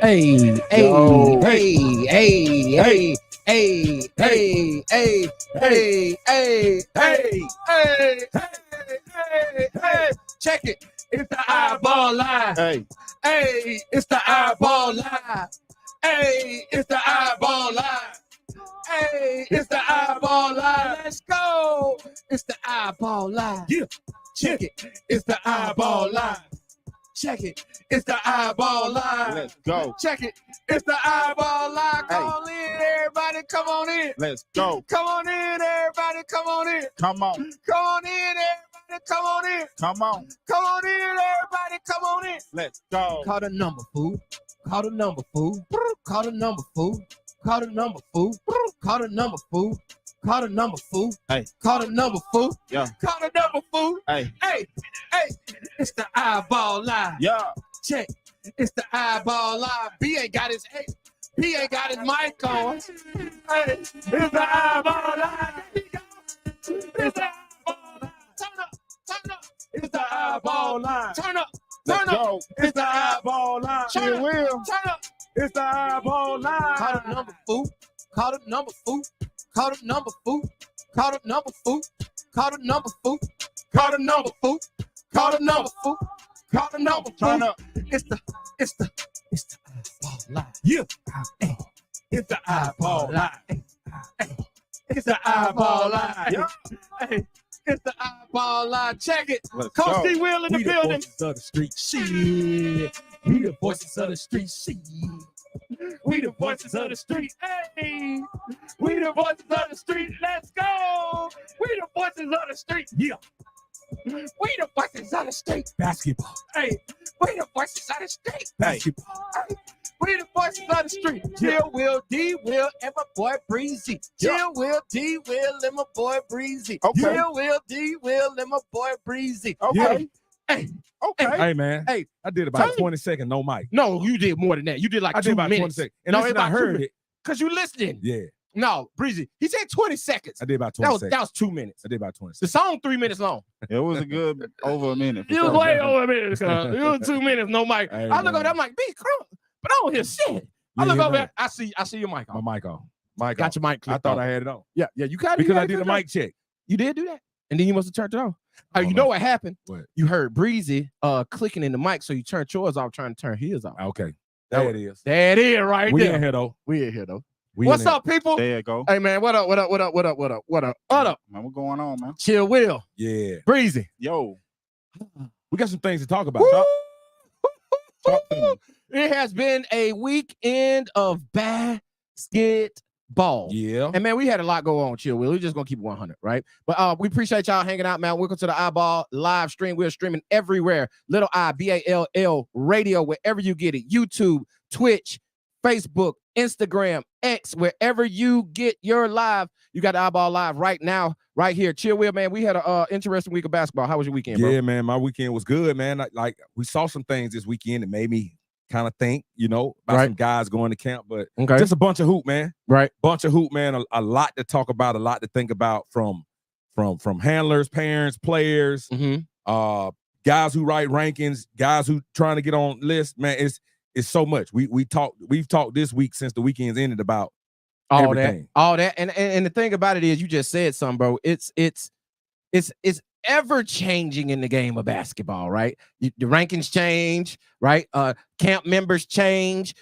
Hey, hey, Yo. hey, hey, hey, hey, hey, hey, hey, hey, hey, hey. Check it. It's the iBALL Live. Hey, Hey, it's the iBALL Live. Hey, it's the iBALL Live. Hey, it's the iBALL Live. Let's go. It's the iBALL Live. Yeah. Check it. It's the iBALL Live. Check it. It's the iBALL Live. let's go. Check it. It's the iBALL Live. Hey. Come on in, everybody. Come on in. Let's go. Come on in, everybody. Come on in. Come on. Come on in, everybody. Come on in. Come on. Come on in, everybody. Come on in. Let's go. Call the number, fool. Call the number, fool. Call the number, fool. Call the number, fool. Call the number, fool. Call the number, fool. Hey. Call the number, fool. Yeah. Call the number, fool. Hey. Hey, hey. It's the iBALL Live. Yeah. Check. It's the iBALL Live. B ain't got his He ain't got his mic on. Hey, it's the iBALL Live. It's the iBALL Live. Turn up. Turn up. It's the iBALL Live. Turn up. Let's Turn up. go. It's the iBALL Live. Chill Turn up. Will. Turn up. It's the iBALL Live. Call the number, fool. Call the number, fool. Call the number, fool. Call the number, fool. Call the number, fool. Call the number, fool. Call the number, fool. Call the number, fool. Turn up. It's the iBALL Live. Yeah. Hey. It's the iBALL Live. Hey. Hey. It's the iBALL Live. Yeah. Hey. It's the iBALL Live. Check it. Let's Coach go. D. Will in the We the building. voices of the street. Shit. We the voices of the street. Shit. We the voices of the street. Hey, we the voices of the street. Let's go. We the voices of the street. Yeah. We the voices of the street. Basketball. Hey, we the voices of the street. Basketball. Hey, we the voices of the street. Chill Will, D Will, and my boy Breezy. Chill Will, D Will, and my boy Breezy. Okay. Chill Will, D Will, and my boy Breezy. Okay. Hey, Okay. Hey, man. Hey. I did about Tell 20 seconds, no mic. no, you did more than that. You did like I 2 did about 20 minutes. seconds. And No, listen, it's I about 2 heard minutes. it. Cause you listening. Yeah. No, Breezy. He said 20 seconds. I did about 20 seconds. That was 2 minutes. I did about 20 The seconds. song 3 minutes long. It was a good over a minute. for It was sure. way over a minute. It was 2 minutes, no mic. Hey, I look man. over there, I'm like, big crumb, but I don't hear shit. I Yeah, look you over know. there, I see your mic on. My mic on. Mic Got on. your mic I clicked thought on. I had it on. Yeah, you got it. Because I did a mic check. You did do that, and then you must have turned it on. Hold You know on. what happened? What? You heard Breezy clicking in the mic, so you turned yours off, trying to turn his off. Okay. There it is. There it is, right We there. in here, though. We in here though. We What's in here. up, people? There you go. Hey man, what up? What up? What up? What up? What up? What up? What up? Man, what's going on, man? Chill Will, Yeah. Breezy. Yo. We got some things to talk about. Woo! Talk to me. It has been a weekend of basketball. Yeah. And man, we had a lot go on, Chill Will. We're just gonna keep it 100, right? But we appreciate y'all hanging out, man. Welcome to the iBALL live stream. We're streaming everywhere. Little iBALL radio, wherever you get it. YouTube, Twitch, Facebook, Instagram, X, wherever you get your live. You got the iBALL live right now, right here. Chill Will, man. We had a interesting week of basketball. How was your weekend, bro? Yeah, man. My weekend was good, man. Like we saw some things this weekend that made me kind of think, about Right. some guys going to camp, but Okay. just a bunch of hoop, man. Right. Bunch of hoop, man. A lot to talk about, a lot to think about from handlers, parents, players, Mm-hmm. guys who write rankings, guys who trying to get on lists. Man, it's so much. We've talked this week since the weekend's ended about All everything. that. And the thing about it is, you just said something, bro. It's ever changing in the game of basketball, right? The rankings change, right? Camp members change,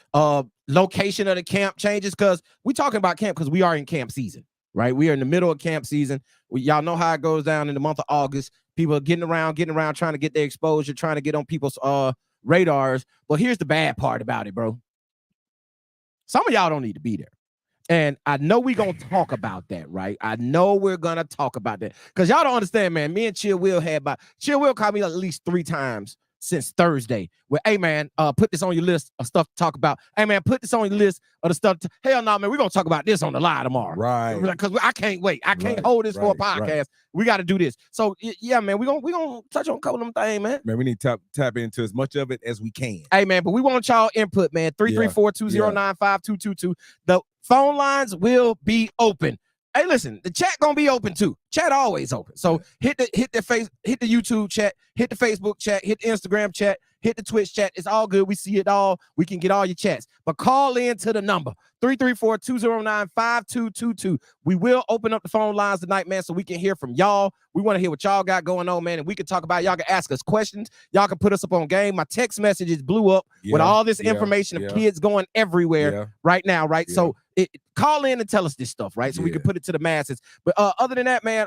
location of the camp changes, because we talking about camp because we are in camp season, right? We are in the middle of camp season. Y'all know how it goes down in the month of August. People are getting around, trying to get their exposure, trying to get on people's radars. But here's the bad part about it, bro. Some of y'all don't need to be there. And I know we're going to talk about that, right? I know we're going to talk about that. Because y'all don't understand, man. Me and Chill Will Chill Will called me at least 3 times since Thursday. Where, hey, man, put this on your list of stuff to talk about. Hey, man, put this on your list of the stuff. Hell no, man, we're going to talk about this on the live tomorrow. Right. Because I can't wait. I can't Right, hold this for a right, podcast. right. We got to do this. So, yeah, man, we're gonna touch on a couple of them things, man. Man, we need to tap into as much of it as we can. Hey, man, but we want y'all input, man. 334-209-5222. The phone lines will be open. Hey, listen, the chat gonna be open too. Chat always open. So hit the YouTube chat, hit the Facebook chat, hit the Instagram chat, hit the Twitch chat. It's all good. We see it all. We can get all your chats. But call in to the number 334-209-5222. We will open up the phone lines tonight, man, so we can hear from y'all. We want to hear what y'all got going on, man, and we can talk about it. Y'all can ask us questions. Y'all can put us up on game. My text messages blew up with all this information of kids going everywhere right now, right? So call in and tell us this stuff, right? So we can put it to the masses. But other than that, man,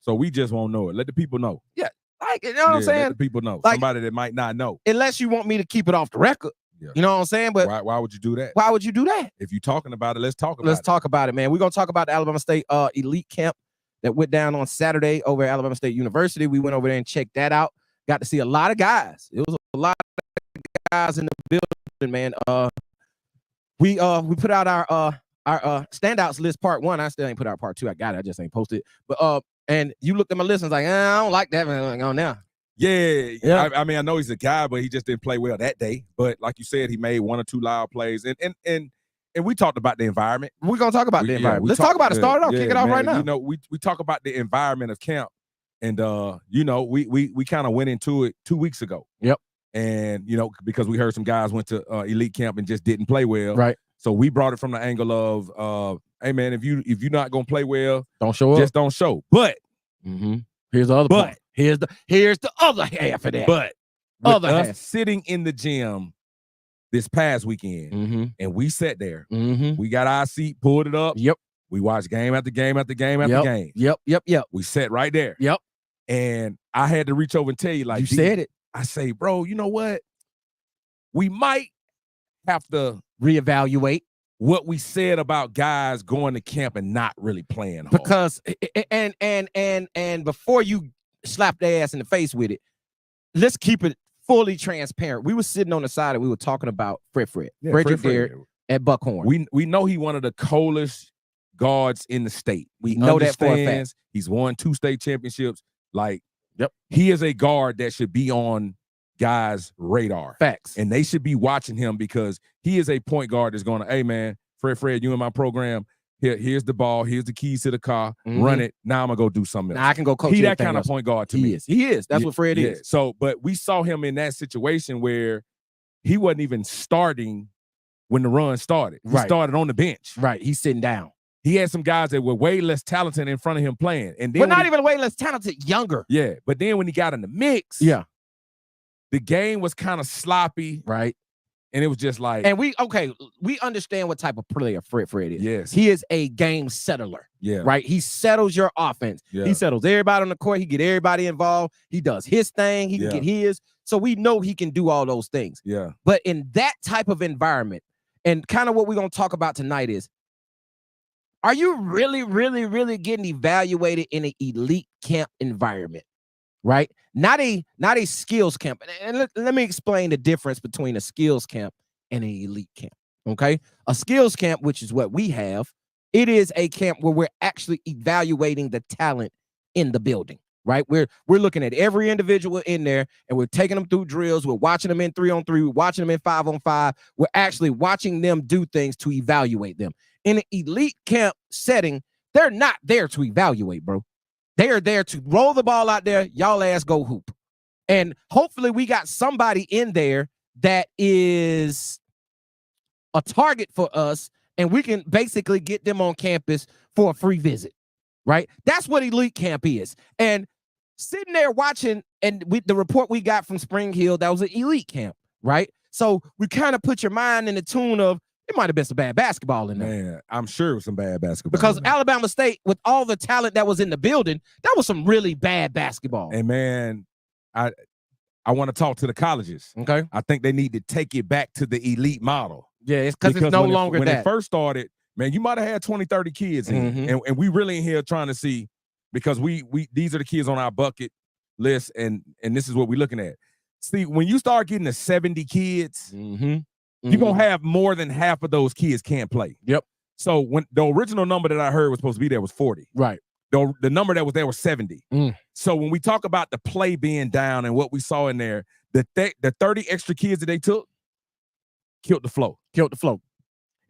so we just won't know it. Let the people know. Yeah, like, you know what I'm saying? Let the people know. Like, somebody that might not know. Unless you want me to keep it off the record. Yeah. You know what I'm saying? But why would you do that? Why would you do that? If you're talking about it, let's talk about it. Let's talk about it, man. We're gonna talk about the Alabama State elite camp that went down on Saturday over at Alabama State University. We went over there and checked that out. Got to see a lot of guys. It was a lot of guys in the building, man. We put out our standouts list part 1. I still ain't put out part 2. I got it. I just ain't posted. But and you looked at my list and was like, I don't like that man on now. Yeah. I mean, I know he's a guy, but he just didn't play well that day. But like you said, he made 1 or 2 loud plays, and we talked about the environment. We're gonna talk about the environment. Let's talk about it. Start it off. Kick it off right now. You know, we talk about the environment of camp, and you know, we kind of went into it 2 weeks ago. Yep. And you know, because we heard some guys went to elite camp and just didn't play well. Right. So we brought it from the angle of, hey man, if you're not gonna play well, don't show up. Just don't show. But here's the other part. Here's the other half of that. But other half sitting in the gym this past weekend, and we sat there. We got our seat, pulled it up. Yep. We watched game after game after game after game. Yep. We sat right there. Yep. And I had to reach over and tell you, like, you said it. I say, bro, you know what? We might have to reevaluate what we said about guys going to camp and not really playing hard. Because and before you slap their ass in the face with it, let's keep it fully transparent. We were sitting on the side and we were talking about Fred. Yeah, Frederick Garrett at Buckhorn. We know he one of the coldest guards in the state. We know that for a fact. He's won 2 state championships. Like, he is a guard that should be on guys' radar. Facts. And they should be watching him because he is a point guard that's going to, hey man, Fred, you in my program. Here's the ball. Here's the keys to the car. Run it. Now I'm gonna go do something else. Now I can go coach. He that kind of point guard to me. He is. That's what Fred is. So, but we saw him in that situation where he wasn't even starting when the run started. He started on the bench. Right. He's sitting down. He had some guys that were way less talented in front of him playing. And then not even way less talented, younger. Yeah. But then when he got in the mix, the game was kind of sloppy. Right. And it was just like, and we understand what type of player Fred is. Yes. He is a game settler. Yeah. Right. He settles your offense. Yeah. He settles everybody on the court. He get everybody involved. He does his thing. He can get his. So we know he can do all those things. Yeah. But in that type of environment, and kind of what we're going to talk about tonight is, are you really, really, really getting evaluated in an elite camp environment? Right? Not a skills camp. And let me explain the difference between a skills camp and an elite camp. Okay? A skills camp, which is what we have, it is a camp where we're actually evaluating the talent in the building. Right? We're looking at every individual in there and we're taking them through drills. We're watching them in 3-on-3. We're watching them in 5-on-5. We're actually watching them do things to evaluate them. In an elite camp setting, they're not there to evaluate, bro. They are there to roll the ball out there. Y'all ass go hoop. And hopefully we got somebody in there that is a target for us and we can basically get them on campus for a free visit, right? That's what elite camp is. And sitting there watching, and the report we got from Spring Hill, that was an elite camp, right? So we kind of put your mind in the tune of, it might have been some bad basketball in there. Man, I'm sure it was some bad basketball. Because Alabama State, with all the talent that was in the building, that was some really bad basketball. And man, I want to talk to the colleges. Okay. I think they need to take it back to the elite model. Yeah, it's because it's no longer when that. it first started, man, you might have had 20, 30 kids in. And we really in here trying to see, because we these are the kids on our bucket list, and this is what we're looking at. See, when you start getting to 70 kids, you're going to have more than half of those kids can't play. Yep. So when the original number that I heard was supposed to be there was 40. Right. The number that was there was 70. So when we talk about the play being down and what we saw in there, the 30 extra kids that they took killed the flow.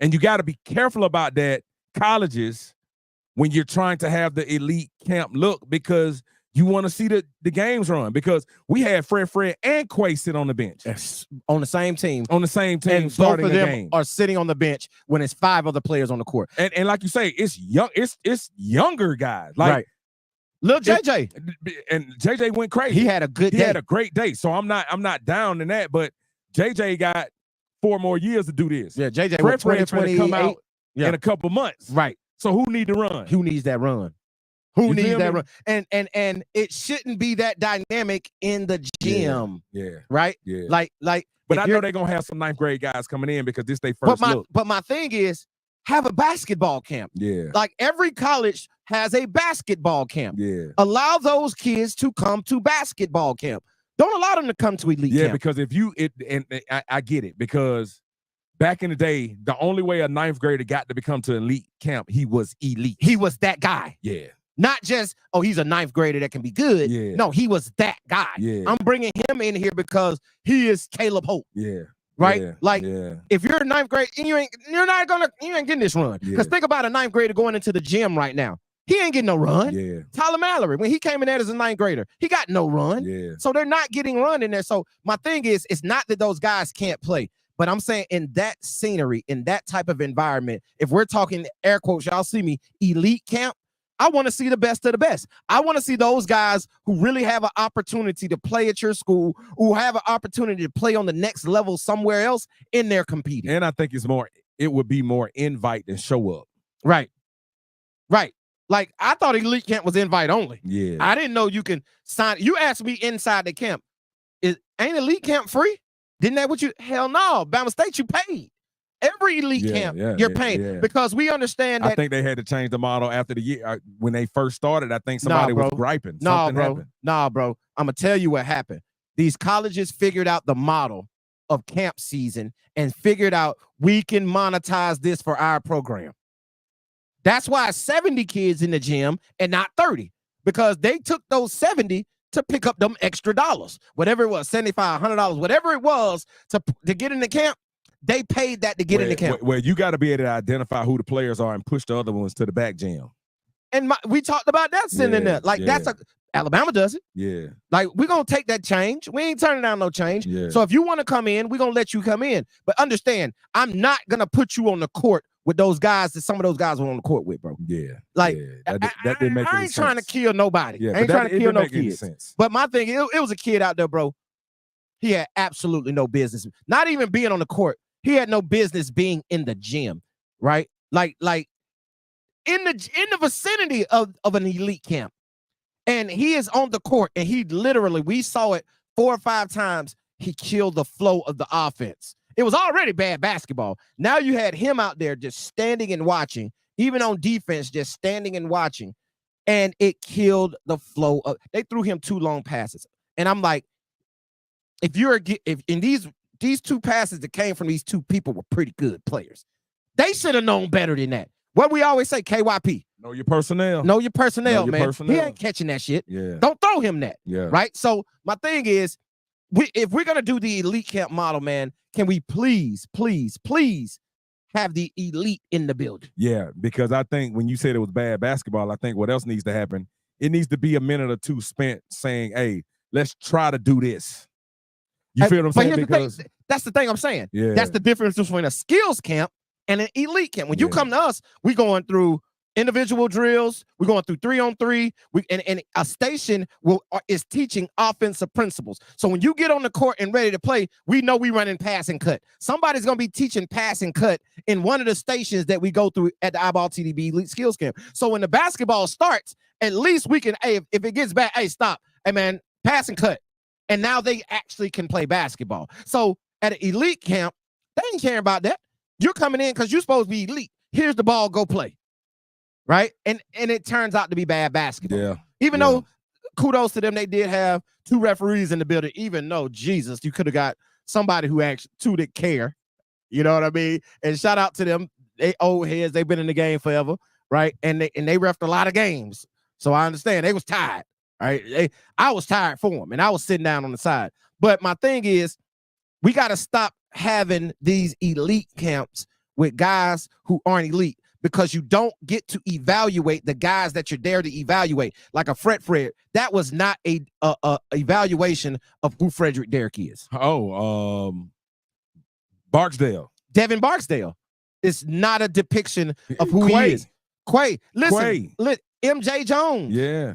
And you got to be careful about that, colleges, when you're trying to have the elite camp look, because you want to see the games run because we had Fred and Quay sit on the bench. Yes, on the same team. On the same team, and starting both of them game. are sitting on the bench when it's 5 other players on the court. And like you say, it's younger guys. Like right. Lil JJ. And JJ went crazy. He had a good day. He had a great day. So I'm not down in that, but JJ got 4 more years to do this. Yeah, JJ Fred went 20, come out in a couple months. Right. So who need to run? Who needs that run? Who needs that run? And it shouldn't be that dynamic in the gym. Yeah. Right? Yeah. Like but I know they're gonna have some 9th grade guys coming in because this they first look. But my thing is have a basketball camp. Yeah. Like every college has a basketball camp. Yeah. Allow those kids to come to basketball camp. Don't allow them to come to elite camp. Yeah, because if you I get it, because back in the day, the only way a 9th grader got to become to elite camp, he was elite. He was that guy. Yeah. Not just, oh, he's a 9th grader that can be good. Yeah. No, he was that guy. Yeah. I'm bringing him in here because he is Caleb Holt. Yeah. Right? Yeah. Like, yeah. if you're a 9th grade, you ain't getting this run. Because think about a 9th grader going into the gym right now. He ain't getting no run. Yeah. Tyler Mallory, when he came in there as a 9th grader, he got no run. Yeah. So they're not getting run in there. So my thing is, it's not that those guys can't play, but I'm saying in that scenery, in that type of environment, if we're talking air quotes, y'all see me, elite camp, I want to see the best of the best. I want to see those guys who really have an opportunity to play at your school, who have an opportunity to play on the next level somewhere else in there competing. And I think it would be more invite than show up. Right. Right. Like, I thought elite camp was invite only. Yeah. I didn't know you can sign. You asked me inside the camp, ain't elite camp free? Didn't that what you? Hell no. Bama State, you paid. Every elite camp, you're paying because we understand that. I think they had to change the model after the year. When they first started, I think somebody was griping. Nah, bro. I'm going to tell you what happened. These colleges figured out the model of camp season and figured out we can monetize this for our program. That's why 70 kids in the gym and not 30, because they took those 70 to pick up them extra dollars, whatever it was, $75, $100, whatever it was to get in the camp. They paid that to get in the camp. Well, you got to be able to identify who the players are and push the other ones to the back gym. And we talked about that sitting in there. Like Alabama does it. Yeah. Like, we're going to take that change. We ain't turning down no change. Yeah. So if you want to come in, we're going to let you come in. But understand, I'm not going to put you on the court with those guys that some of those guys were on the court with, bro. Yeah. Like, that didn't make I ain't trying to kill nobody. Yeah, I ain't trying to kill no kids. But my thing, it was a kid out there, bro. He had absolutely no business. Not even being on the court. He had no business being in the gym, right? Like in the vicinity of an elite camp. And he is on the court, and he literally, we saw it 4 or 5 times, he killed the flow of the offense. It was already bad basketball. Now you had him out there just standing and watching, even on defense, just standing and watching, and it killed the flow of. They threw him 2 long passes, and I'm like, if in these 2 passes that came from these 2 people were pretty good players, they should have known better than that. What we always say, KYP. Know your personnel. Know your personnel, man. Personnel. He ain't catching that shit. Yeah. Don't throw him that. Yeah. Right? So my thing is, if we're going to do the elite camp model, man, can we please have the elite in the building? Yeah, because I think when you said it was bad basketball, I think what else needs to happen, it needs to be a minute or 2 spent saying, hey, let's try to do this. You feel what I'm saying? Because that's the thing I'm saying. Yeah. That's the difference between a skills camp and an elite camp. When you come to us, we're going through individual drills. We're going through 3-on-3. And a station is teaching offensive principles. So when you get on the court and ready to play, we know we running pass and cut. Somebody's going to be teaching pass and cut in one of the stations that we go through at the iBALL TDB Elite Skills Camp. So when the basketball starts, at least we can, hey, if it gets bad, hey, stop. Hey, man, pass and cut. And now they actually can play basketball. So at an elite camp, they ain't caring about that. You're coming in because you're supposed to be elite. Here's the ball, go play. Right? And it turns out to be bad basketball. Yeah. Even though, kudos to them, they did have 2 referees in the building, even though, Jesus, you could have got somebody who actually, 2 that care. You know what I mean? And shout out to them. They old heads. They've been in the game forever. Right? And they reffed a lot of games. So I understand. They was tired. Right? I was tired for them, and I was sitting down on the side. But my thing is, we got to stop having these elite camps with guys who aren't elite, because you don't get to evaluate the guys that you're there to evaluate. Like a Fred. That was not a evaluation of who Frederick Derrick is. Barksdale. Devin Barksdale is not a depiction of who he is. Quay. Listen, MJ Jones. Yeah.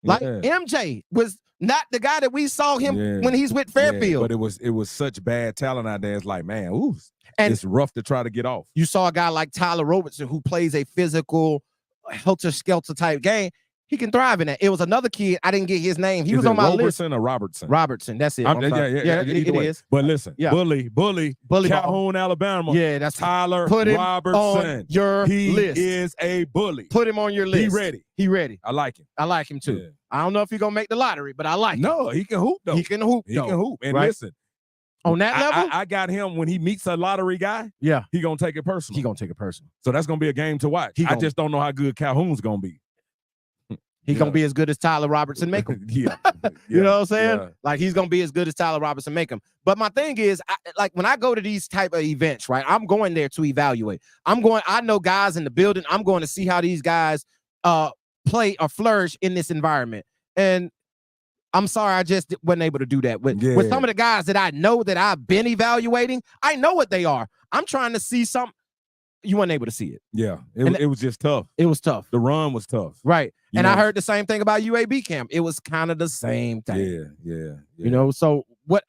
Like MJ was not the guy that we saw him when he's with Fairfield. But it was such bad talent out there. It's like, man, ooh, and it's rough to try to get off. You saw a guy like Tyler Robertson who plays a physical, helter-skelter type game. He can thrive in that. It was another kid. I didn't get his name. He was on my list. Robertson or Robertson? Robertson. That's it. It is. But listen, Bully, Calhoun, Alabama. Yeah, that's Tyler Robertson. On your list. He is a bully. Put him on your list. He ready. I like him. I like him too. Yeah. I don't know if he's gonna make the lottery, but I like him. No, he can hoop though. He can hoop. And right? listen, on that level, I got him when he meets a lottery guy. Yeah, he gonna take it personal. He gonna take it personal. So that's gonna be a game to watch. I just don't know how good Calhoun's gonna be. He's gonna be as good as Tyler Robertson make him. You know what I'm saying? Yeah. Like he's gonna be as good as Tyler Robertson make him. But my thing is, like when I go to these type of events, right? I'm going there to evaluate. I know guys in the building. I'm going to see how these guys play or flourish in this environment. And I'm sorry, I just wasn't able to do that with some of the guys that I know that I've been evaluating. I know what they are. I'm trying to see something. You weren't able to see it. Yeah, it was just tough. It was tough. The run was tough. Right. And I heard the same thing about UAB camp. It was kind of the same thing. Yeah. You know, so what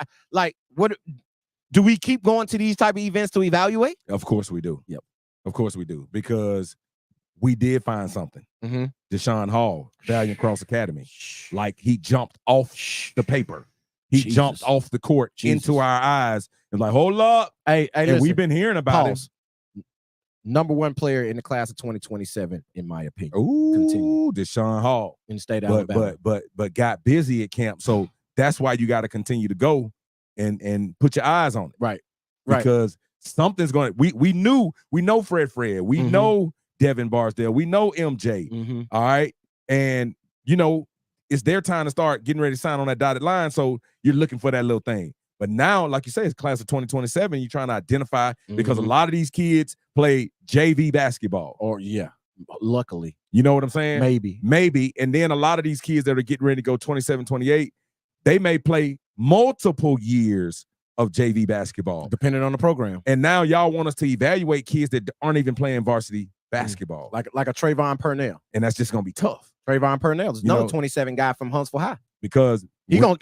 do we keep going to these type of events to evaluate? Of course we do. Yep. Of course we do. Because we did find something. Mm-hmm. Deshaun Hall, Valiant Cross Academy. Like he jumped off the paper. He jumped off the court into our eyes. And like, hold up. Hey, and listen, we've been hearing about it. Number one player in the class of 2027, in my opinion. Ooh, Deshaun Hall in the state of Alabama. But got busy at camp. So that's why you got to continue to go and put your eyes on it. Right. Because something's going to, we know Fred. We know Devin Barksdale. We know MJ. All right. And it's their time to start getting ready to sign on that dotted line. So you're looking for that little thing. But now, like you say, it's class of 2027. You're trying to identify because a lot of these kids play JV basketball. Luckily. You know what I'm saying? Maybe. And then a lot of these kids that are getting ready to go 27, 28, they may play multiple years of JV basketball. Depending on the program. And now y'all want us to evaluate kids that aren't even playing varsity basketball. Like a Trayvon Purnell. And that's just going to be tough. Trayvon Purnell is another 27 guy from Huntsville High. Because he gonna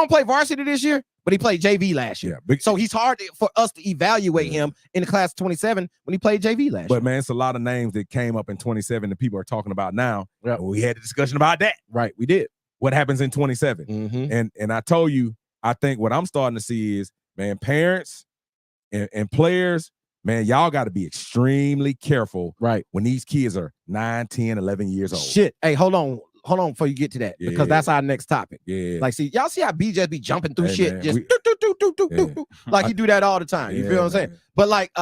play varsity this year, but he played JV last year. Yeah, so he's hard for us to evaluate him in the class of 27 when he played JV last year. But man, it's a lot of names that came up in 27 that people are talking about now. Yeah. We had a discussion about that. Right, we did. What happens in 27? And I told you, I think what I'm starting to see is, man, parents and players, man, y'all got to be extremely careful when these kids are 9, 10, 11 years old. Shit. Hey, hold on before you get to that, because that's our next topic. Yeah. Like, see, y'all see how B just be jumping through shit, man, just do. Like he do that all the time. You feel what I'm saying? But like,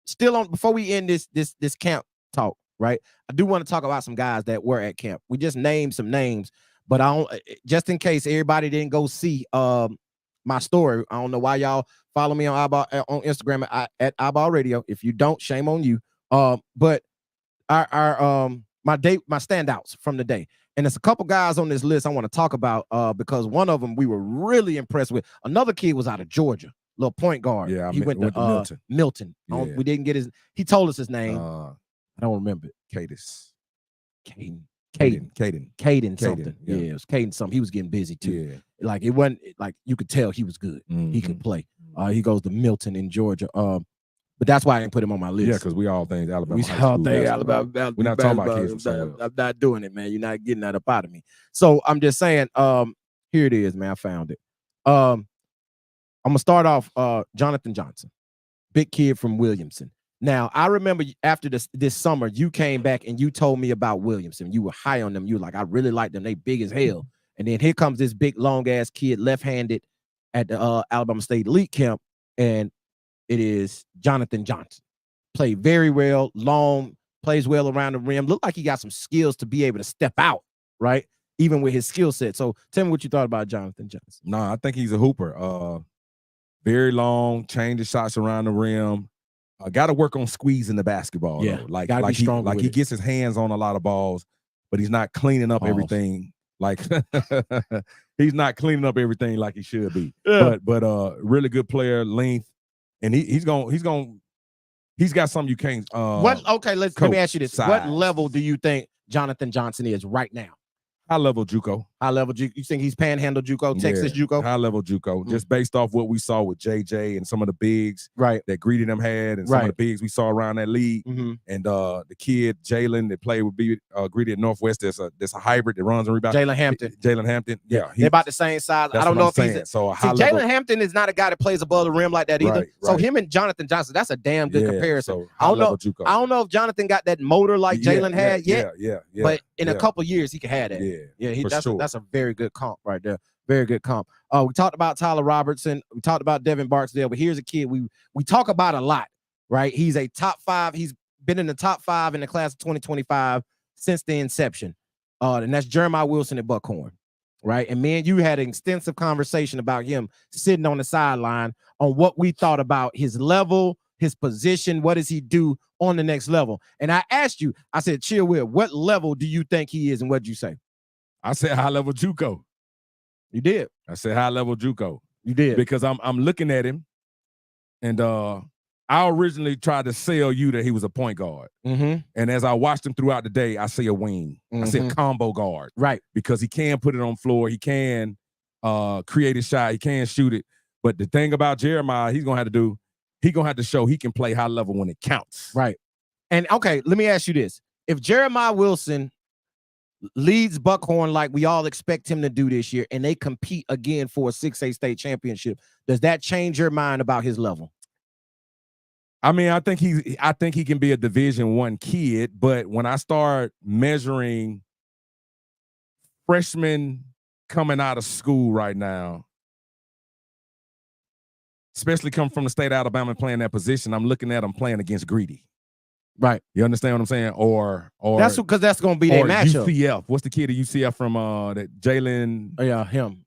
still on before we end this camp talk, right? I do want to talk about some guys that were at camp. We just named some names, but I don't, just in case everybody didn't go see my story. I don't know why y'all follow me on iBALL on Instagram at iBALL Radio. If you don't, shame on you. But my standouts from the day. And there's a couple guys on this list I want to talk about because one of them we were really impressed with. Another kid was out of Georgia, little point guard. Yeah, he went to Milton. Yeah. We didn't get he told us his name. I don't remember it. Caden something. Yeah, it was Caden something. He was getting busy too. Yeah. Like it wasn't like you could tell he was good. He could play. He goes to Milton in Georgia. But that's why I didn't put him on my list. Yeah, because we all think Alabama. We all think Alabama. We're not talking about kids. I'm not doing it, man. You're not getting that up out of me. So I'm just saying, here it is, man. I found it. I'm gonna start off Jonathan Johnson, big kid from Williamson. Now, I remember after this summer, you came back and you told me about Williamson. You were high on them. You were like, I really like them. They big as hell. And then here comes this big, long-ass kid, left-handed at the Alabama State Elite Camp, and it is Jonathan Johnson. Played very well, long, plays well around the rim. Looked like he got some skills to be able to step out, right? Even with his skill set. So tell me what you thought about Jonathan Johnson. No, I think he's a hooper. Very long, changes shots around the rim. got to work on squeezing the basketball. Yeah, though. Like he gets his hands on a lot of balls, but he's not cleaning up everything. Like he's not cleaning up everything like he should be. Yeah. But really good player, length, and he's got something you can't. Let me ask you this: size. What level do you think Jonathan Johnson is right now? High level JUCO. High level JUCO. You think he's Panhandle JUCO, Texas JUCO? High level JUCO. Just based off what we saw with JJ and some of the bigs that Greedy them had, and some of the bigs we saw around that league. And the kid Jalen that played with Greedy at Northwest. There's a hybrid that runs and rebounds. Jalen Hampton. Yeah, they're about the same size. I don't know if he's so Jalen Hampton is not a guy that plays above the rim like that either. So him and Jonathan Johnson, that's a damn good comparison. So I don't know if Jonathan got that motor like Jalen had yet. Yeah. But in a couple years he can have that. That's a very good comp right there. Very good comp. We talked about Tyler Robertson. We talked about Devin Barksdale, but here's a kid we talk about a lot, right? He's a top 5. He's been in the top 5 in the class of 2025 since the inception. And that's Jeremiah Wilson at Buckhorn, right? And me and you had an extensive conversation about him sitting on the sideline on what we thought about his level, his position, what does he do on the next level? And I asked you, I said, Chill Will, what level do you think he is? And what did you say? I said high level JUCO. You did. I said high level JUCO. You did. Because I'm looking at him, and I originally tried to sell you that he was a point guard. And as I watched him throughout the day, I see a wing. I see a combo guard. Right. Because he can put it on floor. He can create a shot. He can shoot it. But the thing about Jeremiah, he's going to have to show he can play high level when it counts. Right. And okay, let me ask you this. If Jeremiah Wilson leads Buckhorn like we all expect him to do this year, and they compete again for a 6A state championship, does that change your mind about his level? I mean, I think he can be a Division I kid, but when I start measuring freshmen coming out of school right now, especially coming from the state of Alabama and playing that position, I'm looking at them playing against Greedy. Right. You understand what I'm saying? Or that's because that's going to be their matchup. UCF. What's the kid at UCF from that Jalen? Oh, yeah, him.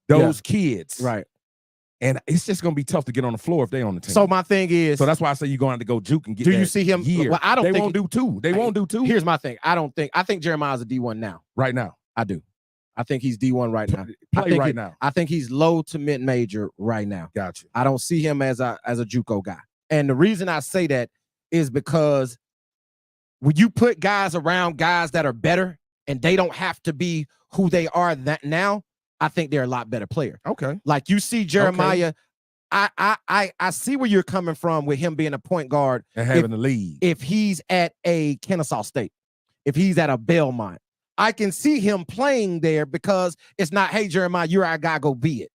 Those kids. Right. And it's just going to be tough to get on the floor if they on the team. So my thing is. So that's why I say you're going to have to go juke and get. Do you see him? Year. Well, I don't. They won't do two. They won't do two. Here's my thing. I think Jeremiah's a D1 now. Right now. I do. I think he's D1 right now. now. I think he's low to mid major right now. Gotcha. I don't see him as a JUCO guy. And the reason I say that is because when you put guys around guys that are better and they don't have to be who they are that now, I think they're a lot better player. Okay. Like you see Jeremiah, I see where you're coming from with him being a point guard and having the lead. If he's at a Kennesaw State, if he's at a Belmont, I can see him playing there because it's not, hey, Jeremiah, you're our guy, go be it.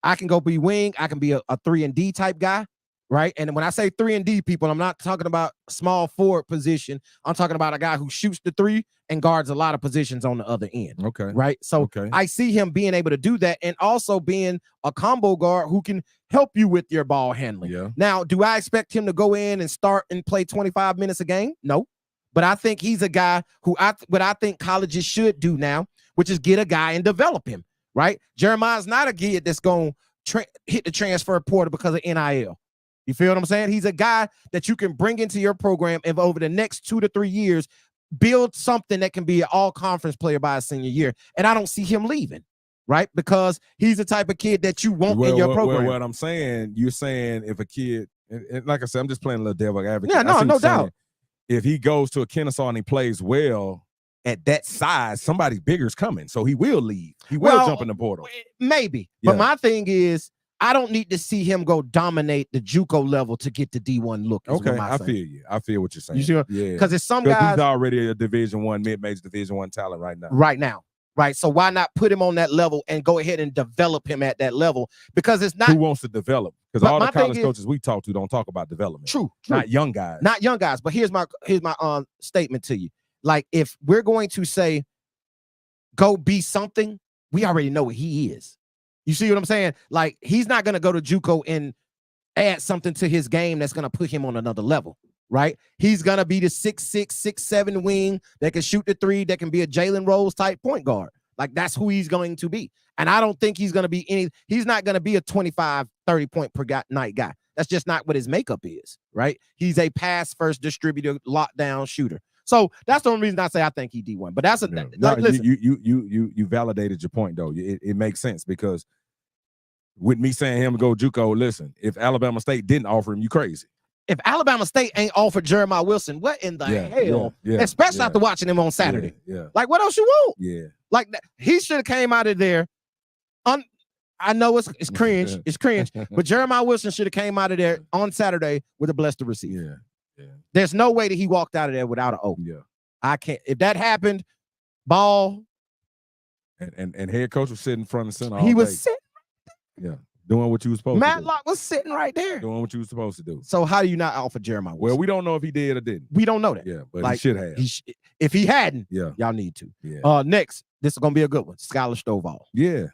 I can go be wing. I can be a 3-and-D type guy, right? And when I say 3-and-D, people, I'm not talking about small forward position. I'm talking about a guy who shoots the 3 and guards a lot of positions on the other end. Okay. Right? So I see him being able to do that and also being a combo guard who can help you with your ball handling. Yeah. Now, do I expect him to go in and start and play 25 minutes a game? No. But I think he's a guy who what I think colleges should do now, which is get a guy and develop him, right? Jeremiah's not a kid that's going to hit the transfer portal because of NIL. You feel what I'm saying? He's a guy that you can bring into your program and over the next 2 to 3 years, build something that can be an all-conference player by a senior year. And I don't see him leaving, right? Because he's the type of kid that you want in your program. What I'm saying, you're saying if a kid, and like I said, I'm just playing a little devil advocate. Yeah, no doubt. If he goes to a Kennesaw and he plays well at that size, somebody bigger is coming. So he will leave. He will jump in the portal. Maybe. Yeah. But my thing is, I don't need to see him go dominate the JUCO level to get the D1 look. Okay, I feel you. I feel what you're saying. You see, yeah, because it's some guys. He's already a Division I, mid-major Division I talent right now. Right. So why not put him on that level and go ahead and develop him at that level? Because it's not. Who wants to develop? Because all the college coaches we talk to don't talk about development. True. Not young guys. Not young guys. But here's my statement to you. Like, if we're going to say, go be something, we already know what he is. You see what I'm saying? Like, he's not going to go to JUCO and add something to his game that's going to put him on another level, right? He's going to be the 6'6", 6'7" wing that can shoot the 3, that can be a Jalen Rose type point guard. Like, that's who he's going to be. And I don't think he's going to be he's not going to be a 25, 30 point per night guy. That's just not what his makeup is, right? He's a pass first distributor, lockdown shooter. So that's the only reason I say I think he D1. But that's listen. You validated your point though. It makes sense because with me saying him go JUCO, listen, if Alabama State didn't offer him, you crazy. If Alabama State ain't offered Jeremiah Wilson, what in the hell? Especially after watching him on Saturday. Like, what else you want? Yeah. Like, he should have came out of there. I know it's cringe. It's cringe. But Jeremiah Wilson should have came out of there on Saturday with a blessed to receive. Yeah. There's no way that he walked out of there without an O. Yeah. I can't. If that happened, Ball. And head coach was sitting front and center. He was sitting. Yeah. Doing what you was supposed to do. Matlock was sitting right there. Doing what you was supposed to do. So how do you not offer Jeremiah Wilson? Well, we don't know if he did or didn't. We don't know that. Yeah, but he should have. If he hadn't, y'all need to. Yeah. Next, this is gonna be a good one. Skylar Stovall. Yeah.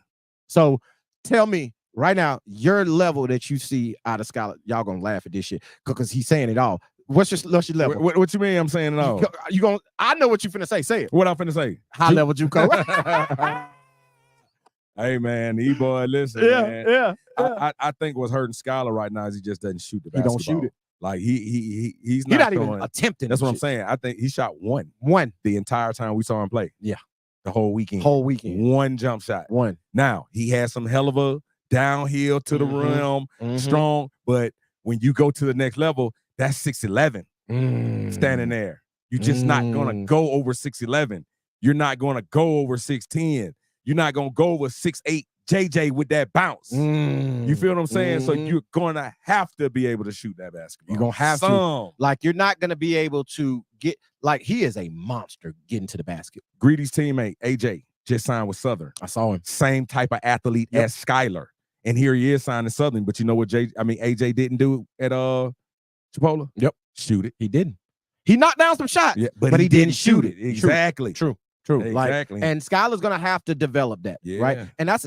So tell me right now, your level that you see out of Skylar. Y'all gonna laugh at this shit because he's saying it all. What's your level? What you mean? I'm saying it all. You gonna? I know what you finna say. Say it. What I'm finna say? High level JUCO. Hey man, boy, listen, man. I think what's hurting Skylar right now is he just doesn't shoot the basketball. He don't shoot it. Like he's not even attempting. That's what I'm saying. I think he shot one the entire time we saw him play. Yeah, the whole weekend. One jump shot. One. Now he had some hell of a downhill to the rim, strong. But when you go to the next level, that's 6'11" standing there. You're just not gonna go over 6'11". You're not gonna go over 6'10". You're not gonna go over 6'8" JJ with that bounce. You feel what I'm saying? So you're gonna have to be able to shoot that basketball. You're gonna have to. Like, you're not gonna be able to get, like, he is a monster getting to the basket. Greedy's teammate, AJ, just signed with Southern. I saw him. Same type of athlete as Skylar. And here he is signing Southern. But you know what AJ didn't do at Chipola? Yep. Shoot it. He didn't. He knocked down some shots, but he didn't shoot it. Exactly. True. Exactly. Like, and Skylar's gonna have to develop that, right? And that's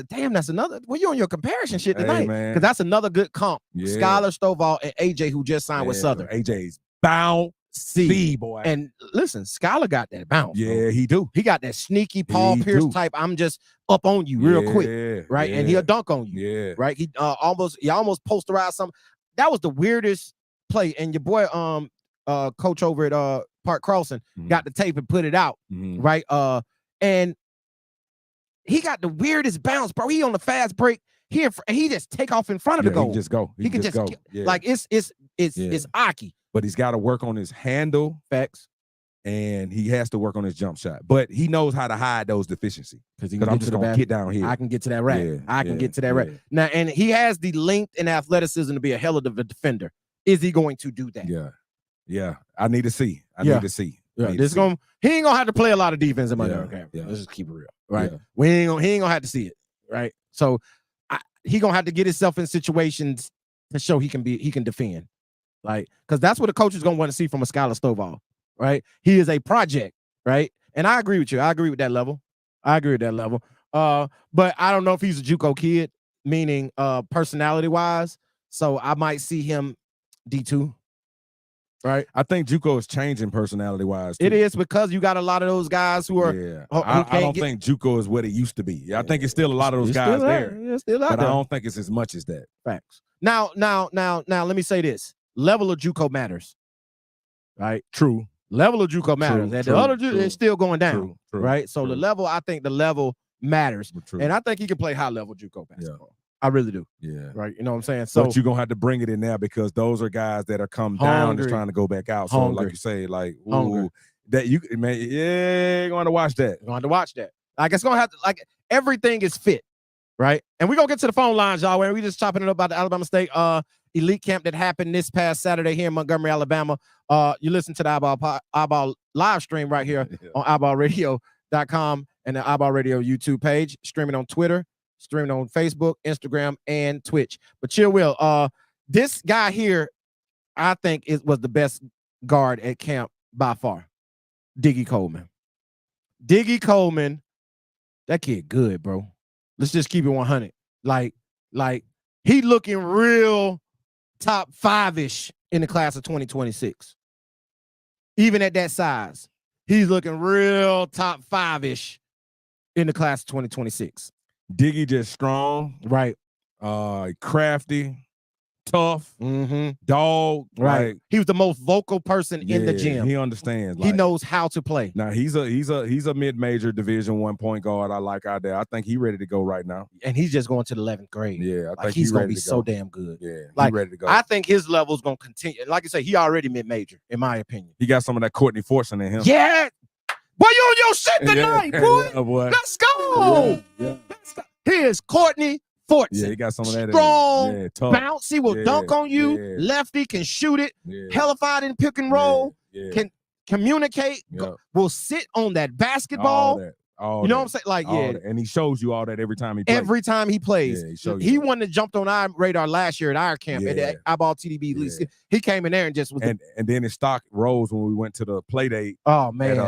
another. Well, you're on your comparison shit tonight, because that's another good comp. Skylar Stovall and AJ, who just signed with Southern. AJ's bouncy, boy. And listen, Skylar got that bounce. Yeah, bro. he do. He got that sneaky Paul Pierce type. I'm just up on you real quick, right? And he'll dunk on you, right? He almost posterized something. That was the weirdest play. And your boy, coach over at Park Carlson got the tape and put it out, right? And he got the weirdest bounce, bro. He on the fast break here, he just take off in front of the goal. He just go. He can just go. Like it's Aki. But he's got to work on his handle, and he has to work on his jump shot. But he knows how to hide those deficiencies because I'm just gonna get down here. I can get to that rack. I can get to that rack now, and he has the length and athleticism to be a hell of a defender. Is he going to do that? Yeah, I need to see. I need to see. He ain't gonna have to play a lot of defense in my game. Let's just keep it real, right? He ain't gonna have to see it, right? So he gonna have to get himself in situations to show he can defend, like, because that's what the coach is gonna want to see from a Skylar Stovall, right? He is a project, right? And I agree with you. I agree with that level. But I don't know if he's a JUCO kid, meaning personality wise. So I might see him D2. Right, I think JUCO is changing personality-wise. It is, because you got a lot of those guys who are. I don't think JUCO is what it used to be. I think it's still a lot of those guys there. Still out but there. I don't think it's as much as that. Facts. Now, let me say this: level of JUCO matters. Right. True. Level of JUCO matters, and the other is still going down. True, right. So the level, I think the level matters, and I think he can play high-level JUCO basketball. I really do. Yeah. Right. You know what I'm saying? So, but you're gonna have to bring it in there, because those are guys that are come down just trying to go back out. So like you say, like, ooh, that you man, you're gonna have to watch that. You're gonna have to watch that. Like, it's gonna have to, like, everything is fit, right? And we're gonna get to the phone lines, y'all. Where we just chopping it up about the Alabama State elite camp that happened this past Saturday here in Montgomery, Alabama. You listen to the iBALL live stream right here on iBallRadio.com and the iBALL Radio YouTube page, streaming on Twitter, streaming on Facebook, Instagram, and Twitch. But chill, Will. This guy here, I think it was the best guard at camp by far. Diggy Coleman. Diggy Coleman, that kid good, bro. Let's just keep it 100. Like he looking real top 5-ish in the class of 2026. Even at that size, he's looking real top 5-ish in the class of 2026. Diggy just strong, right? Crafty, tough, dog. Right. Like, he was the most vocal person in the gym. He understands. He Like, knows how to play. now he's a mid-major Division I point guard. I like out there. I think he's ready to go right now. And he's just going to the 11th grade. Yeah, I think he's gonna be so damn good. Yeah, like he's ready to go. I think his level is gonna continue. Like you say, he already mid-major, in my opinion. He got some of that Courtney Fortune in him. Yeah. Boy, you on your shit tonight, boy. Yeah, boy. Let's go. Yeah. Let's go. Here's Courtney Fortune. Yeah, he got some of that. Strong, tough. bouncy, will dunk on you. Yeah. Lefty can shoot it. Yeah. Hellified in pick and roll. Yeah. Can communicate. Yeah. Will sit on that basketball. All you know that. what I'm saying? Like, All yeah. that. And he shows you all that every time he plays. Every time he plays. Yeah, he wouldn't have jumped on our radar last year at our camp at the iBALL TDB League. He came in there and just was and then his stock rose when we went to the play date. Oh man.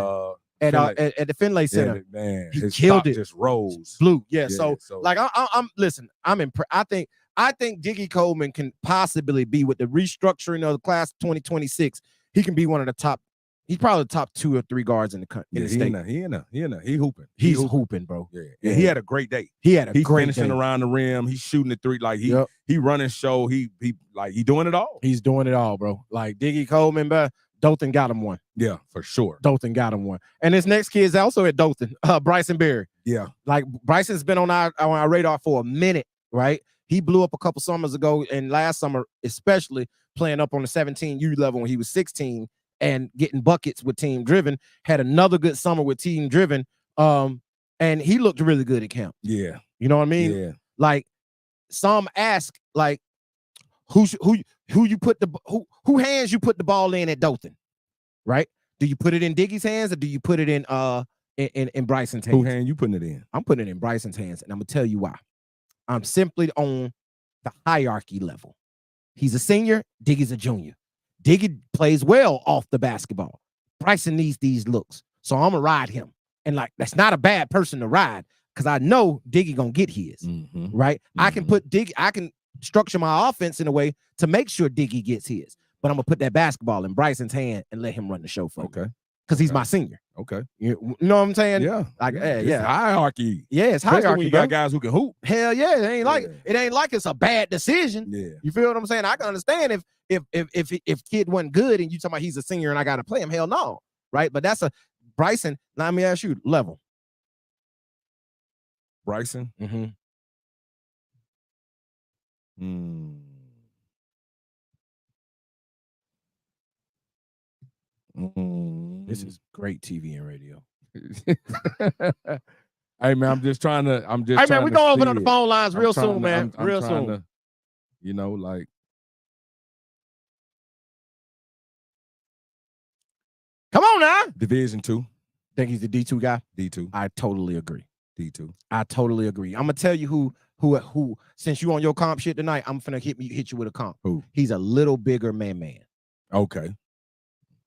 At the Finlay Center. Yeah, man, he his killed stock it. Just rose. Blew. Yeah. So like I'm impressed. I think Diggy Coleman can possibly be, with the restructuring of the class 2026, he can be one of the top. He's probably the top 2 or 3 guards in the country. Yeah, he hooping. He's hooping, bro. Yeah. He had a great day. He had a He's great finishing day. around the rim. He's shooting the 3. Like he running show. He doing it all. He's doing it all, bro. Like Diggy Coleman, bro. Dothan got him one. Yeah, for sure. Dothan got him one. And this next kid is also at Dothan, Bryson Berry. Yeah. Like Bryson's been on our radar for a minute, right? He blew up a couple summers ago, and last summer, especially playing up on the 17U level when he was 16 and getting buckets with Team Driven. Had another good summer with Team Driven. And he looked really good at camp. Yeah. You know what I mean? Yeah. Like, some ask, like, who hands you put the ball in at Dothan, right? Do you put it in Diggy's hands, or do you put it in Bryson's hands? Who hand you putting it in? I'm putting it in Bryson's hands, and I'm gonna tell you why. I'm simply on the hierarchy level. He's a senior, Diggy's a junior. Diggy plays well off the basketball. Bryson needs these looks, so I'm gonna ride him. And like, that's not a bad person to ride, because I know Diggy gonna get his, right? I can put Diggy, I can structure my offense in a way to make sure Diggy gets his, but I'm gonna put that basketball in Bryson's hand and let him run the show for me. Because he's my senior. Okay. You know what I'm saying? Yeah. Like, It's hierarchy. Yeah, it's hierarchy. Especially when you got guys who can hoop. Hell yeah. It ain't like it's a bad decision. Yeah. You feel what I'm saying? I can understand if kid wasn't good and you talking about he's a senior and I gotta play him. Hell no. Right? But that's a Bryson. Now let me ask you, level. Bryson? This is great TV and radio. Hey man, I'm just trying to. Hey man, we gonna open up the phone lines real soon, man. I'm real trying soon. to, you know, like. Come on now. Division II. Think he's the D2 guy? D2. I totally agree. D2. I totally agree. I'm gonna tell you who. Since you on your comp shit tonight, I'm finna hit you with a comp. Who? He's a little bigger man. Okay.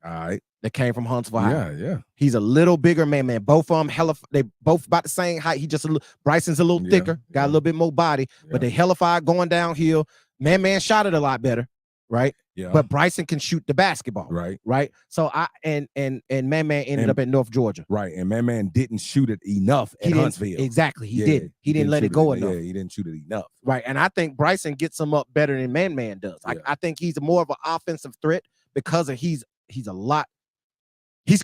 All right. That came from Huntsville High. Yeah. He's a little bigger man. Both of them they both about the same height. He just Bryson's a little thicker, got a little bit more body, but they hellified going downhill. Man shot it a lot better, right? Yeah. But Bryson can shoot the basketball. Right. So man ended up at North Georgia. Right. And man didn't shoot it enough at Huntsville. Exactly. He didn't. He didn't let it go enough. Yeah, he didn't shoot it enough. Right. And I think Bryson gets him up better than man does. I think he's more of an offensive threat because he's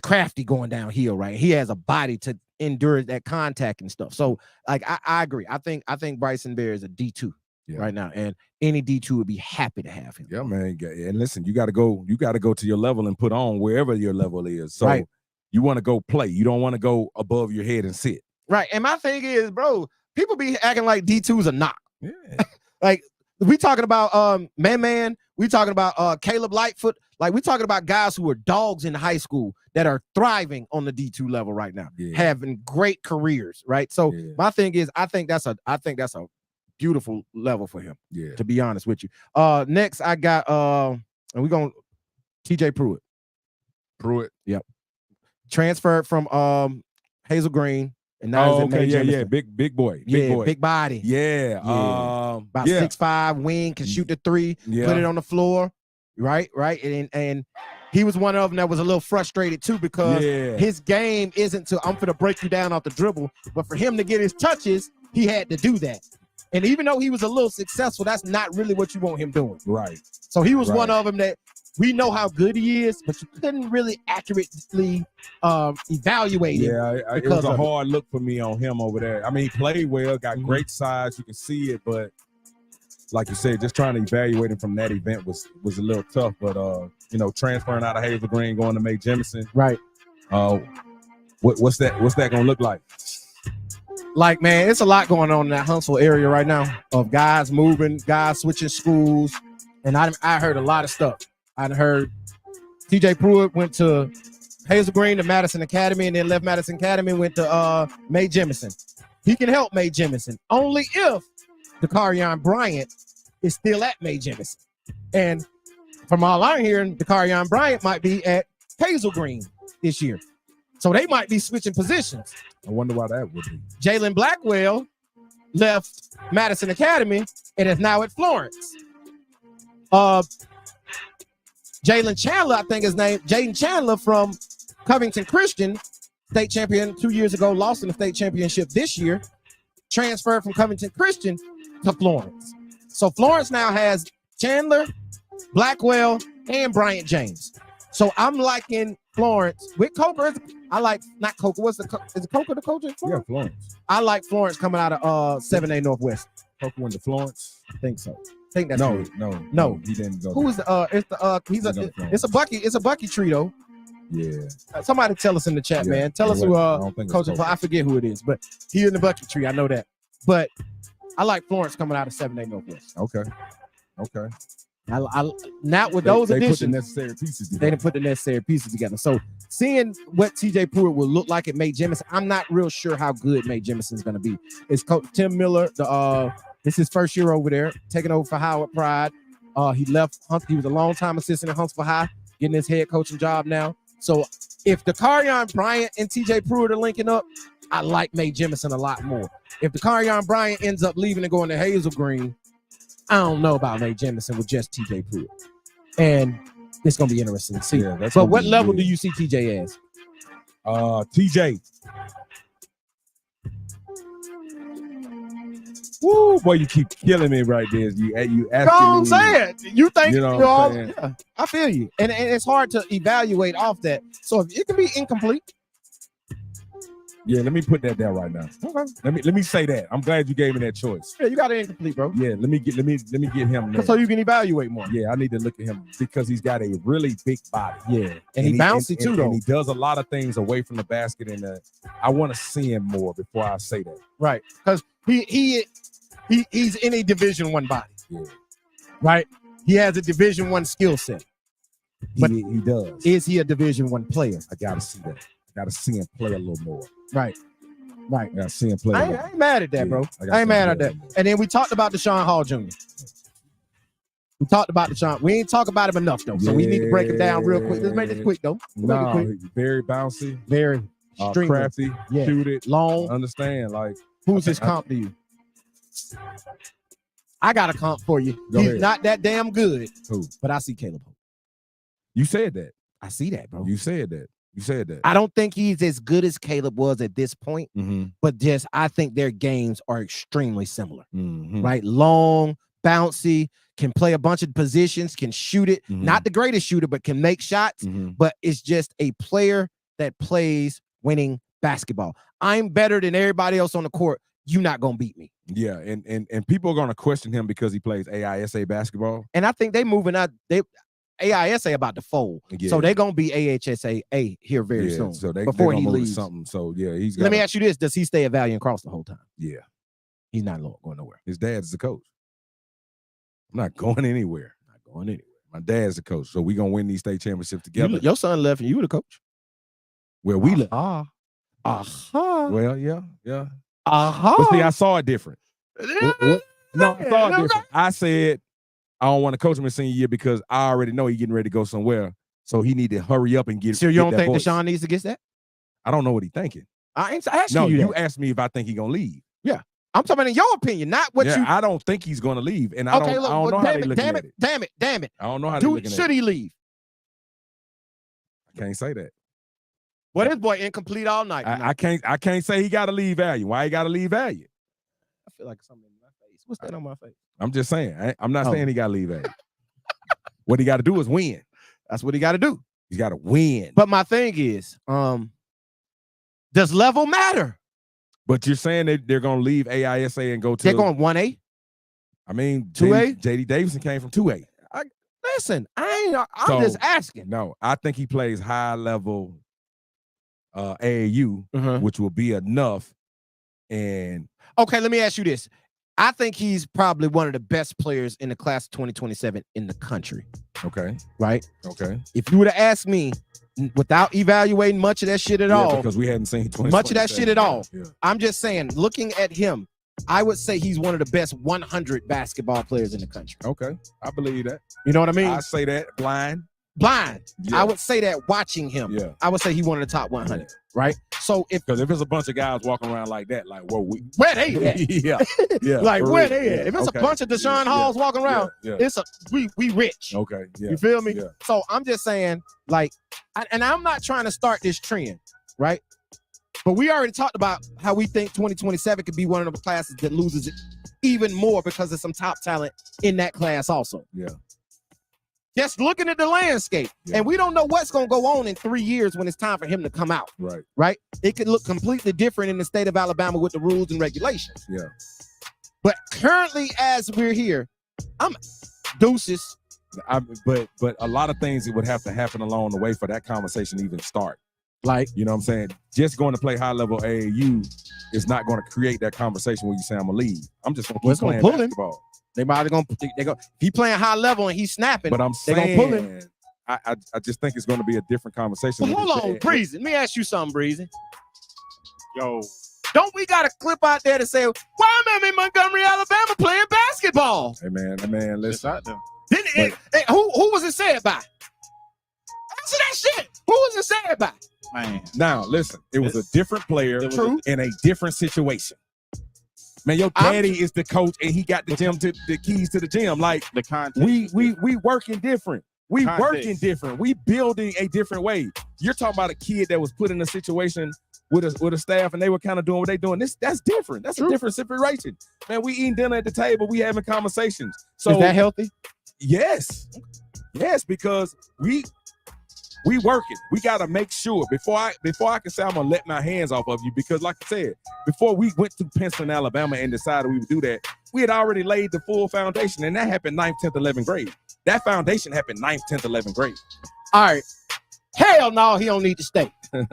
crafty going downhill, right? He has a body to endure that contact and stuff. So like I agree. I think Bryson Berry is a D2 right now, and any D2 would be happy to have him. Yeah, man. And listen, you got to go to your level and put on wherever your level is. So you want to go play. You don't want to go above your head and sit. Right. And my thing is, bro, people be acting like D2's a knock. Yeah. Like we talking about man, we talking about Caleb Lightfoot. Like we talking about guys who are dogs in high school that are thriving on the D2 level right now, having great careers, right? So my thing is, I think that's a beautiful level for him. Yeah. To be honest with you. Next I got and we're gonna TJ Pruitt. Yep. Transferred from Hazel Green. And now he's at big boy. Big body. Yeah. About 6'5", wing, can shoot the 3, put it on the floor. Right. And he was one of them that was a little frustrated too, because his game isn't I'm finna break you down off the dribble, but for him to get his touches, he had to do that. And even though he was a little successful, that's not really what you want him doing. Right. So he was Right. one of them that we know how good he is, but you couldn't really accurately evaluate him. Yeah, it was a hard look for me on him over there. I mean, he played well, got great size, you can see it, but like you said, just trying to evaluate him from that event was a little tough. But you know, transferring out of Hazel Green, going to May Jemison, right? What's that gonna look like? Like, man, it's a lot going on in that Huntsville area right now of guys moving, guys switching schools, and I heard a lot of stuff. I heard TJ Pruitt went to Hazel Green to Madison Academy, and then left Madison Academy, went to May Jemison. He can help May Jemison only if Dakarion Bryant is still at May Jemison. And from all I'm hearing, Dakarion Bryant might be at Hazel Green this year. So they might be switching positions. I wonder why that would be. Jalen Blackwell left Madison Academy and is now at Florence. Jalen Chandler, I think his name, Jaden Chandler from Covington Christian, state champion 2 years ago, lost in the state championship this year, transferred from Covington Christian to Florence. So Florence now has Chandler, Blackwell, and Bryant James. So I'm liking Florence with Coker. I like not Coker. Is it Coker the coach? Yeah, Florence. I like Florence coming out of 7A Northwest. Coker went to Florence. I think so. I think that's no, right. no, he didn't go. Who is it's a Bucky tree though. Yeah. Somebody tell us in the chat, man. Tell us who coach. I forget who it is, but he in the Bucky tree. I know that. But I like Florence coming out of 7A Northwest. Okay. Not with those additions. Put the necessary pieces together. They didn't put the necessary pieces together. So seeing what TJ Pruitt will look like at May Jemison, I'm not real sure how good May Jemison is going to be. It's Coach Tim Miller. This is his first year over there, taking over for Howard Pride. He left. He was a long-time assistant at Huntsville High, getting his head coaching job now. So if Dakarion Bryant and TJ Pruitt are linking up, I like May Jemison a lot more. If Dakarion Bryant ends up leaving and going to Hazel Green, I don't know about May Jemison with just TJ Pruitt. And it's going to be interesting to see. Yeah, but what level do you see TJ as? TJ. Woo, boy, you keep killing me right there. You asking me. Say it. You think you know what I'm saying? Yeah, I feel you. And it's hard to evaluate off that. So if it can be incomplete. Yeah, let me put that down right now. Okay. Let me say that. I'm glad you gave me that choice. Yeah, you got it incomplete, bro. Yeah, let me get him there. So you can evaluate more. Yeah, I need to look at him because he's got a really big body. Yeah, and he bouncy too, though. And he does a lot of things away from the basket, and I want to see him more before I say that. Right, because he's in a Division I body. Yeah. Right, he has a Division I skill set. But he does. Is he a Division I player? I gotta see that. I gotta see him play a little more. Right. I gotta see him play. I ain't mad at that, bro. I ain't mad at that. And then we talked about Deshaun Hall Jr. We talked about Deshaun. We ain't talk about him enough though, so we need to break it down real quick. Let's make this quick though. Very bouncy, very crafty, shoot it, long. Understand? Like, who's his comp to you? I got a comp for you. He's not that damn good. Who? But I see Caleb Hope. You said that. I see that, bro. You said that. I don't think he's as good as Caleb was at this point, but just I think their games are extremely similar. Right? Long, bouncy, can play a bunch of positions, can shoot it. Not the greatest shooter, but can make shots. But it's just a player that plays winning basketball. I'm better than everybody else on the court. You're not gonna beat me. Yeah, and people are gonna question him because he plays AISA basketball. And I think they moving out. AISA about to fold, so they're gonna be AHSA here very soon. So before he leaves. Something. So yeah, Let me ask you this: does he stay at Valiant Cross the whole time? Yeah, he's not going nowhere. His dad's the coach. I'm not going anywhere. My dad's the coach, so we gonna win these state championships together. Your son left, and you were the coach. Well, we left. Well, yeah. But see, I saw it different. No, I saw it different. I said, I don't want to coach him his senior year because I already know he's getting ready to go somewhere. So he need to hurry up and get. So you don't think Deshaun needs to get that? I don't know what he's thinking. I ain't asking you. You asked me if I think he's gonna leave. Yeah, I'm talking about in your opinion, not what you. I don't think he's gonna leave, and I don't know how they looking at it. Damn it! I don't know how they looking at it. Should he leave? I can't say that. Well, this boy incomplete all night. I can't say he got to leave value. Why he got to leave value? feel like something in my face. What's that on my face? I'm just saying. I'm not saying he got to leave A. What he got to do is win. That's what he got to do. He's got to win. But my thing is, does level matter? But you're saying that they're going to leave AISA and go to... They're going 1A? I mean, 2A? JD Davidson came from 2A. Listen, I'm just asking. No, I think he plays high level AAU, which will be enough. And okay, let me ask you this. I think he's probably one of the best players in the class of 2027 in the country. Okay. Right? Okay. If you would have asked me without evaluating much of that shit at all, because we hadn't seen much of that shit at all, yeah. I'm just saying, looking at him, I would say he's one of the best 100 basketball players in the country. Okay. I believe that. You know what I mean? I say that blind. Yeah. I would say that watching him. Yeah. I would say he one of the top 100. Right? So because if it's a bunch of guys walking around like that, like where they at? yeah. Like where they at? If it's a bunch of Deshaun Halls walking around, it's we rich. Okay. Yeah. You feel me? Yeah. So I'm just saying, like, and I'm not trying to start this trend, right? But we already talked about how we think 2027 could be one of the classes that loses it even more because there's some top talent in that class also. Yeah. Just looking at the landscape. Yeah. And we don't know what's going to go on in 3 years when it's time for him to come out. Right. Right? It could look completely different in the state of Alabama with the rules and regulations. Yeah. But currently, as we're here, I'm deuces. But a lot of things that would have to happen along the way for that conversation to even start. Like, you know what I'm saying? Just going to play high level AAU is not going to create that conversation where you say I'm gonna leave. I'm just going to keep playing basketball. They might going they go. He playing high level and he's snapping. But I'm saying, gonna pull him. I just think it's going to be a different conversation. Well, hold on, Breezy. Let me ask you something, Breezy. Yo, don't we got a clip out there to say why am I in Montgomery, Alabama, playing basketball? Hey man, listen. Who was it said by? Answer that shit. Who was it said by? Man. Now listen, it was a different player in a different situation. Man, your daddy is the coach, and he got the keys to the gym. Like the context. We working different. We working different. We building a different way. You're talking about a kid that was put in a situation with a staff, and they were kind of doing what they doing. That's different. That's a different situation. Man, we eating dinner at the table. We having conversations. So is that healthy? Yes, because we working. We got to make sure before I can say I'm gonna let my hands off of you, because like I said, before we went to Princeton, Alabama, and decided we would do that, we had already laid the full foundation, and that happened 9th, 10th, 11th grade. That foundation happened 9th, 10th, 11th grade. All right. Hell no, he don't need to stay. I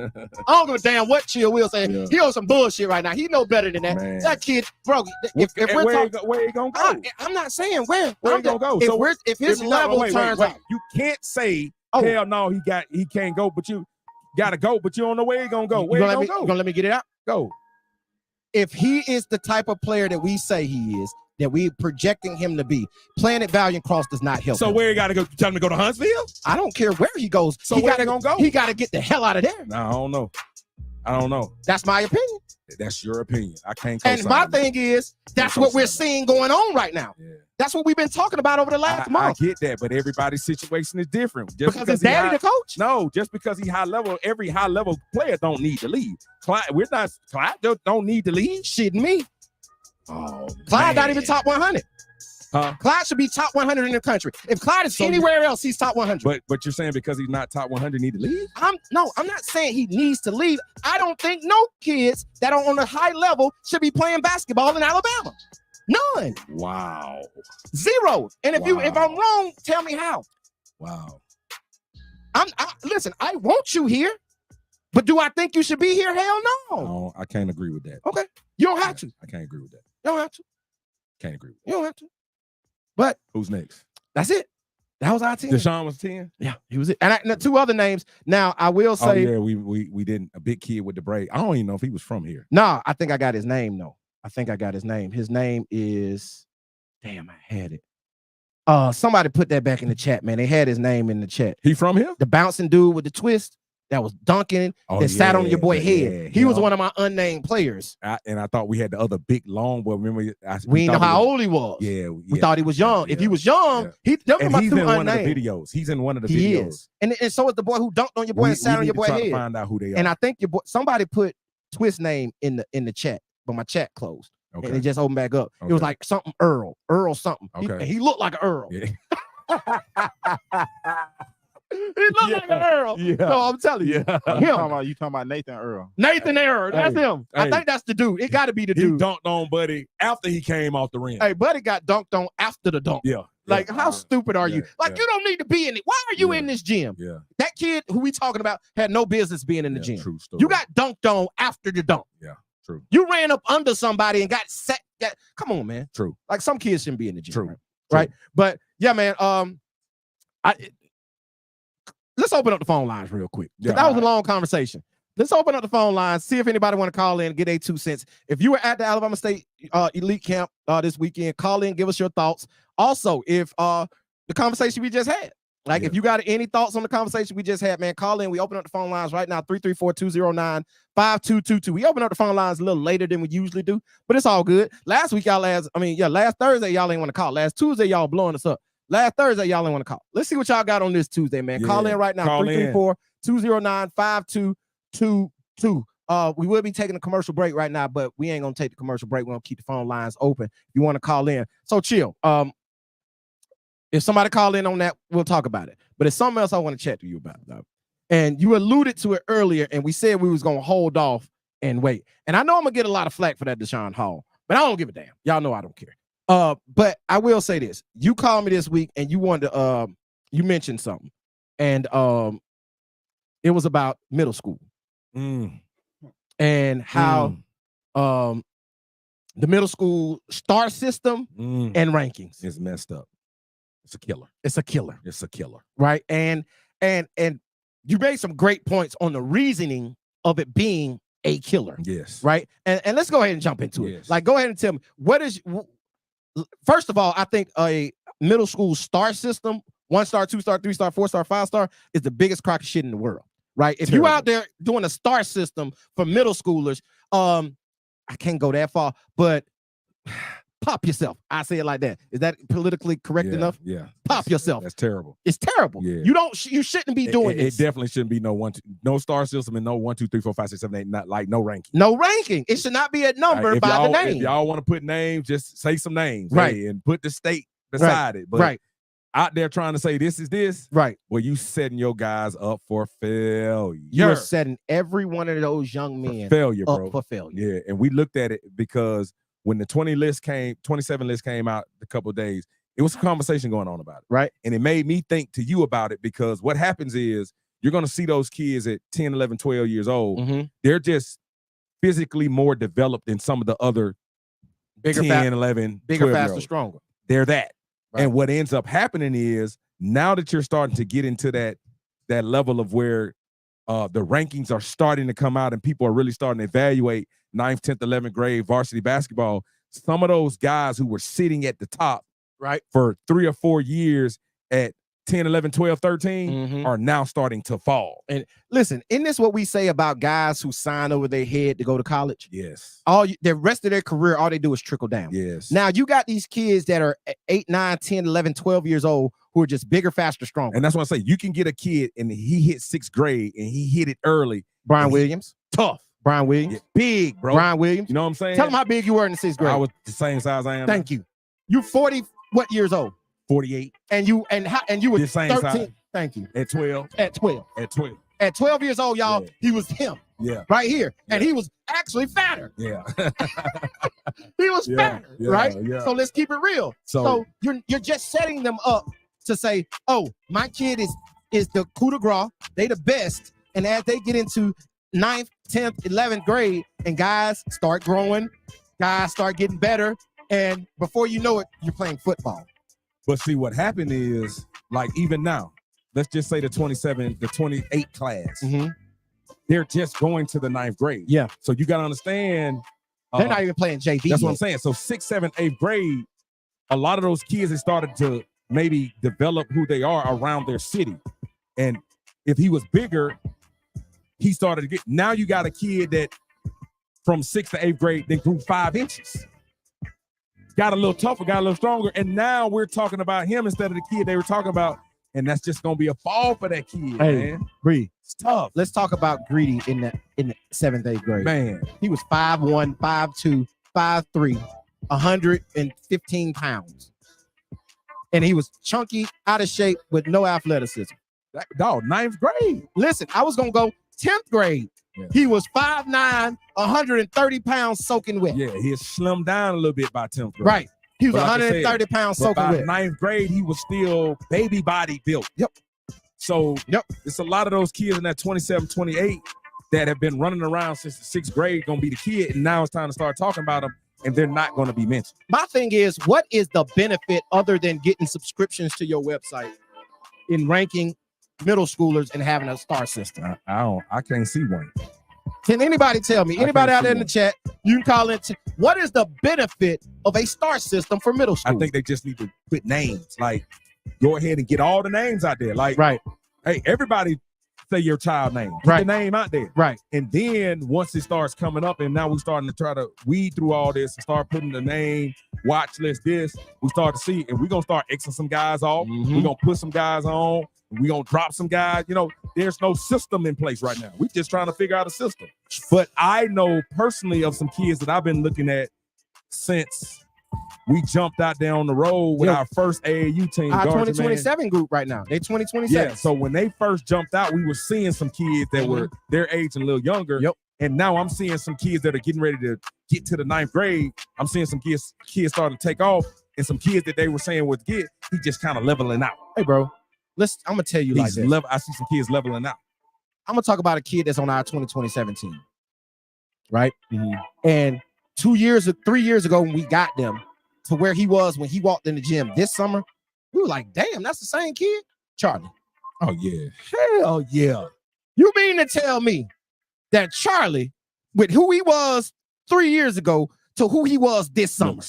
don't give a damn what Chill Will say. Yeah. He on some bullshit right now. He know better than that. Man. That kid, bro. If we're where he gonna go? I'm not saying where he gonna go. If his level turns out, you can't say hell no, he can't go, but you gotta go, but you don't know where he gonna go. Where he gonna go? You gonna let me get it out? Go. If he is the type of player that we say he is, that we projecting him to be, playing at Valiant Cross does not help. So him. Where he gotta go? Tell him to go to Huntsville? I don't care where he goes. So where he gonna go? He gotta get the hell out of there. No, I don't know. That's my opinion. That's your opinion. I can't. And my thing is, that's what we're seeing going on right now. Yeah. That's what we've been talking about over the last month. I get that, but everybody's situation is different. Just because his daddy the coach? No, just because he's high level, every high level player don't need to leave. Clyde don't need to leave. Shitting me. Oh, Clyde not even top 100. Huh? Clyde should be top 100 in the country. If Clyde is anywhere else, he's top 100. But you're saying because he's not top 100, need to leave? I'm not saying he needs to leave. I don't think no kids that are on a high level should be playing basketball in Alabama. None. Wow. Zero. And if I'm wrong, tell me how. Wow. Listen, I want you here, but do I think you should be here? Hell no. No, I can't agree with that. Okay. You don't have to. I can't agree with that. You don't have to. Can't agree with that. You don't have to. But who's next? That's it. That was our 10. Deshaun was 10? Yeah, he was it. And 2 other names. Now, I will say. Oh, yeah, we didn't. A big kid with the braid. I don't even know if he was from here. No, I think I got his name, though. I think I got his name. His name is. Damn, I had it. Somebody put that back in the chat, man. They had his name in the chat. He from here? The bouncing dude with the twist that was dunking that sat on your boy head. He was one of my unnamed players. And I thought we had the other big long boy. Remember, we didn't know how old he was. Yeah, we thought he was young. If he was young, he's in one of the videos. He's in one of the videos. Is. And so is the boy who dunked on your boy and sat on your boy head. To find out who they are. And I think your boy, somebody put Twist name in the chat, but my chat closed. and it just opened back up. It was like something Earl something. He looked like an Earl. Yeah. He looked like an Earl. Yeah. No, I'm telling you. You talking about Nathan Earl. Nathan Earl. That's him. I think that's the dude. It got to be the dude. He dunked on Buddy after he came off the rim. Hey, Buddy got dunked on after the dunk. Yeah. Like, how stupid are you? Like, you don't need to be in it. Why are you in this gym? Yeah. That kid who we talking about had no business being in the gym. True story. You got dunked on after the dunk. Yeah, true. You ran up under somebody and got set. Come on, man. True. Like, some kids shouldn't be in the gym. True. Right? But yeah, man. Let's open up the phone lines real quick. Yeah, that was a long conversation. Let's open up the phone lines, see if anybody want to call in, get 2 cents. If you were at the Alabama State Elite Camp this weekend, call in, give us your thoughts. Also, if the conversation we just had, like if you got any thoughts on the conversation we just had, man, call in. We open up the phone lines right now, 334-209-5222. We open up the phone lines a little later than we usually do, but it's all good. Last Thursday, y'all ain't want to call. Last Tuesday, y'all blowing us up. Last Thursday, y'all ain't want to call. Let's see what y'all got on this Tuesday, man. Call in right now, 334-209-5222. We will be taking a commercial break right now, but we ain't gonna take the commercial break. We're gonna keep the phone lines open if you want to call in. So chill. If somebody call in on that, we'll talk about it. But it's something else I want to chat to you about, though. And you alluded to it earlier, and we said we was gonna hold off and wait. And I know I'm gonna get a lot of flack for that, Deshaun Hall, but I don't give a damn. Y'all know I don't care. But I will say this: you called me this week, and you wanted to, you mentioned something, and it was about middle school and how the middle school star system and rankings is messed up. It's a killer. It's a killer. It's a killer. Right. And you made some great points on the reasoning of it being a killer. Yes. Right. And let's go ahead and jump into it. Like, go ahead and tell me first of all, I think a middle school star system, 1-star, 2-star, 3-star, 4-star, 5-star is the biggest crock of shit in the world. Right. If you out there doing a star system for middle schoolers, I can't go that far, but pop yourself. I say it like that. Is that politically correct enough? Yeah. Pop yourself. That's terrible. It's terrible. Yeah. You shouldn't be doing this. It definitely shouldn't be no star system and no 1, 2, 3, 4, 5, 6, 7, 8, not like no ranking. No ranking. It should not be a number by the name. If y'all want to put names, just say some names. Right. And put the state beside it. But out there trying to say this is this. Right. Well, you setting your guys up for failure. You're setting every one of those young men for failure, up bro. For failure. Yeah. And we looked at it because when the 27 list came out a couple of days, it was a conversation going on about it. Right. And it made me think to you about it because what happens is you're going to see those kids at 10, 11, 12 years old. Mm-hmm. They're just physically more developed than some of the other bigger, 10, 11, bigger, faster, stronger. They're that. Right. And what ends up happening is now that you're starting to get into that level of where the rankings are starting to come out and people are really starting to evaluate 9th, 10th, 11th grade varsity basketball, some of those guys who were sitting at the top for 3 or 4 years at 10, 11, 12, 13 are now starting to fall. And listen, isn't this what we say about guys who sign over their head to go to college? Yes. The rest of their career, all they do is trickle down. Yes. Now you got these kids that are 8, 9, 10, 11, 12 years old who are just bigger, faster, stronger. And that's what I say. You can get a kid and he hit 6th grade and he hit it early. Brian Williams. Tough. Brian Williams. Yeah, big, bro. Brian Williams. You know what I'm saying? Tell him how big you were in the 6th grade. I was the same size I am. Thank you. You 40 what years old? 48. And you were the same 13. Size. Thank you. At 12. At 12. At 12. At 12 years old, y'all, he was him. Yeah. Right here. Yeah. And he was actually fatter. Yeah. He was fatter, right? Yeah. So let's keep it real. So you're just setting them up to say, oh, my kid is the coup de grace. They the best. And as they get into 9th, 10th, 11th grade, and guys start growing, guys start getting better, and before you know it, you're playing football. But see, what happened is, like, even now, let's just say the 28 class, they're just going to the 9th grade. Yeah. So you got to understand. They're not even playing JV. That's what I'm saying. So 6th, 7th, 8th grade, a lot of those kids have started to maybe develop who they are around their city. And if he was bigger, he started to get, now you got a kid that from 6th to 8th grade, they grew 5 inches. Got a little tougher, got a little stronger. And now we're talking about him instead of the kid they were talking about. And that's just going to be a fall for that kid, man. Bree, it's tough. Let's talk about Greedy in the 7th, 8th grade. Man. He was 5'1", 5'2", 5'3", 115 pounds. And he was chunky, out of shape, with no athleticism. Dog, 9th grade. Listen, I was going to go 10th grade. Yeah. He was 5'9", 130 pounds soaking wet. Yeah, he had slimmed down a little bit by 10th grade. Right. He was 130 pounds soaking wet. By 9th grade, he was still baby body built. Yep. So it's a lot of those kids in that 27, 28 that have been running around since the 6th grade going to be the kid, and now it's time to start talking about them, and they're not going to be mentioned. My thing is, what is the benefit other than getting subscriptions to your website in ranking middle schoolers and having a star system? I can't see one. Can anybody tell me? Anybody out there in the chat, you can call in. What is the benefit of a star system for middle school? I think they just need to put names. Like, go ahead and get all the names out there. Like, hey, everybody say your child name. Put the name out there. Right. And then once it starts coming up, and now we're starting to try to weed through all this and start putting the name, watch list, this, we start to see, and we're going to start Xing some guys off. Mm-hmm. We're going to put some guys on. We're going to drop some guys. You know, there's no system in place right now. We're just trying to figure out a system. But I know personally of some kids that I've been looking at since we jumped out there on the road with our first AAU team. Our 2027 group right now. They 2027. Yeah, so when they first jumped out, we were seeing some kids that were their age and a little younger. Yep. And now I'm seeing some kids that are getting ready to get to the 9th grade. I'm seeing some kids starting to take off, and some kids that they were saying would get, he just kind of leveling out. Hey, bro. I'm going to tell you like this. I see some kids leveling out. I'm going to talk about a kid that's on our 2027 team, right? Mm-hmm. And 3 years ago when we got them to where he was when he walked in the gym this summer, we were like, damn, that's the same kid? Charlie. Oh, yeah. Hell yeah. You mean to tell me that Charlie, with who he was 3 years ago to who he was this summer?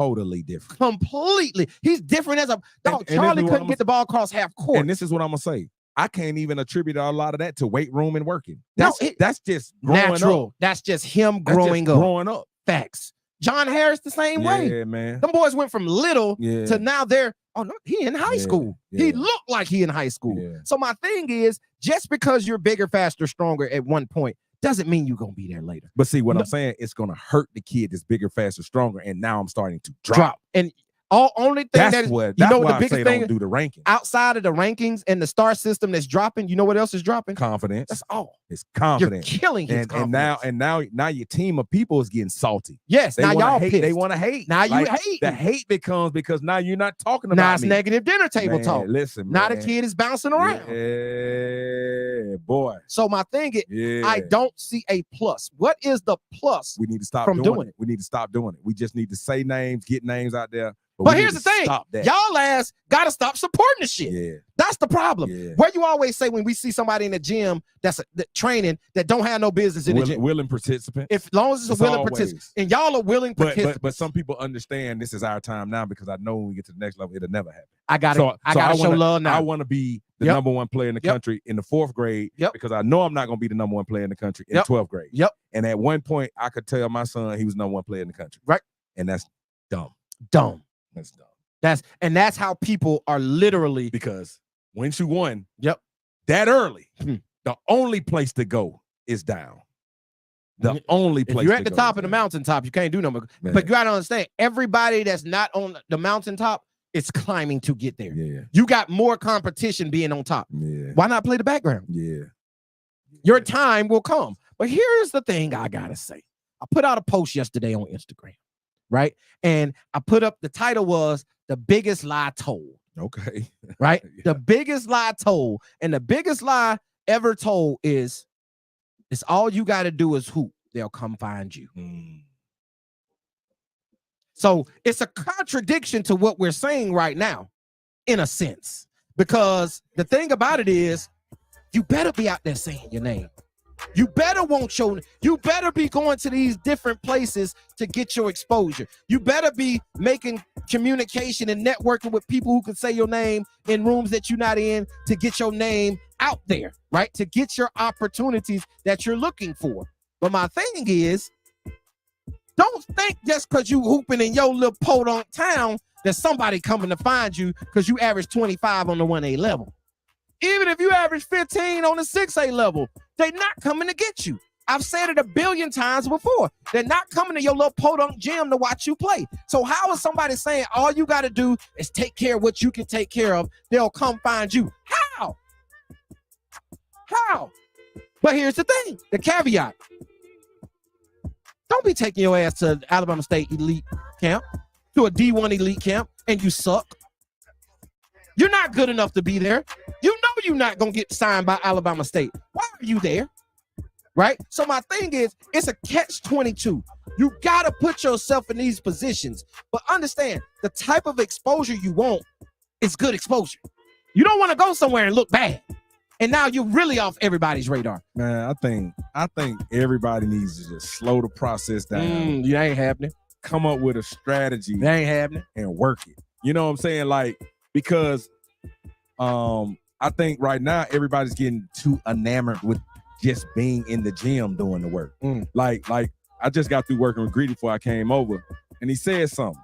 Totally different. Completely. He's different as a dog. Charlie couldn't get the ball across half court. And this is what I'm going to say. I can't even attribute a lot of that to weight room and working. That's just natural. Up. That's just him growing up. Facts. John Harris the same way. Yeah, man. Them boys went from little to now they're, he in high school. Yeah. He looked like he in high school. Yeah. So my thing is, just because you're bigger, faster, stronger at one point doesn't mean you're going to be there later. But see, what I'm saying, it's going to hurt the kid that's bigger, faster, stronger, and now I'm starting to drop. And only thing that's the biggest thing, don't do the ranking. Outside of the rankings and the star system that's dropping, you know what else is dropping? Confidence. That's all. It's confidence. You're killing his confidence. And now your team of people is getting salty. Yes, now y'all pissed. They want to hate. Now you hate. The hate becomes because now you're not talking about now it's negative dinner table talk. Listen, now the kid is bouncing around. Yeah, boy. So my thing is, I don't see a plus. What is the plus? We need to stop doing it. We need to stop doing it. We just need to say names, get names out there. But here's the thing, y'all ass gotta stop supporting the shit. Yeah. That's the problem. Yeah. Where you always say when we see somebody in the gym that's training that don't have no business in the gym. Willing participant. As long as it's a willing participant. And y'all are willing participants. But some people understand this is our time now because I know when we get to the next level, it'll never happen. I gotta show love now. I want to be the number one player in the country in the 4th grade because I know I'm not going to be the number one player in the country in the 12th grade. And at one point, I could tell my son he was the number one player in the country. Right. And that's dumb. That's dumb. That's how people are literally, because once you won, that early, the only place to go is down. The only place. If you're at the top of the mountaintop, you can't do no more. But you gotta understand, everybody that's not on the mountaintop is climbing to get there. Yeah. You got more competition being on top. Yeah. Why not play the background? Yeah. Your time will come. But here's the thing I gotta say. I put out a post yesterday on Instagram, right? And I put up, the title was The Biggest Lie Told. Okay. Right? The biggest lie told. And the biggest lie ever told is, it's all you got to do is hoop. They'll come find you. So it's a contradiction to what we're saying right now, in a sense. Because the thing about it is, you better be out there saying your name. You better you better be going to these different places to get your exposure. You better be making communication and networking with people who can say your name in rooms that you're not in to get your name out there, right? To get your opportunities that you're looking for. But my thing is, don't think just because you hooping in your little podunk town that somebody coming to find you because you average 25 on the 1A level. Even if you average 15 on the 6A level, they're not coming to get you. I've said it a billion times before. They're not coming to your little podunk gym to watch you play. So how is somebody saying all you got to do is take care of what you can take care of? They'll come find you. How? How? But here's the thing, the caveat. Don't be taking your ass to Alabama State elite camp, to a D1 elite camp, and you suck. You're not good enough to be there. You know you're not going to get signed by Alabama State. Why are you there? Right? So my thing is, it's a catch-22. You got to put yourself in these positions. But understand, the type of exposure you want is good exposure. You don't want to go somewhere and look bad. And now you're really off everybody's radar. Man, I think everybody needs to just slow the process down. That ain't happening. Come up with a strategy. That ain't happening. And work it. You know what I'm saying? Like, because I think right now everybody's getting too enamored with just being in the gym doing the work. Like I just got through working with Greedy before I came over, and he said something.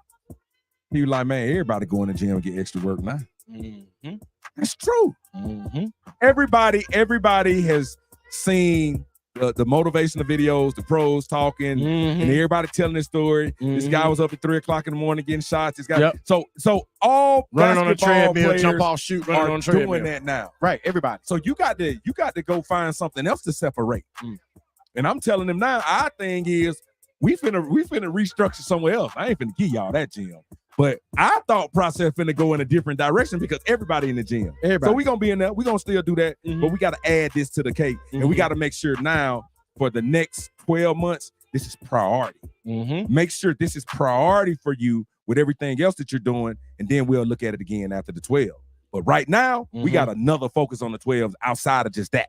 He was like, man, everybody go in the gym and get extra work now. That's true. Everybody has seen the motivational videos, the pros talking, and everybody telling this story. This guy was up at 3 o'clock in the morning getting shots. This guy, so all running on a treadmill, jump off, off, shoot, running on a treadmill. Doing that now, right? Everybody. So you got to go find something else to separate. And I'm telling them now, our thing is we finna restructure somewhere else. I ain't finna give y'all that gym. But I thought process finna go in a different direction because everybody in the gym. So we gonna be in there. We gonna still do that, but we gotta add this to the cake, and we gotta make sure now for the next 12 months this is priority. Make sure this is priority for you with everything else that you're doing, and then we'll look at it again after the 12. But right now we got another focus on the 12s outside of just that.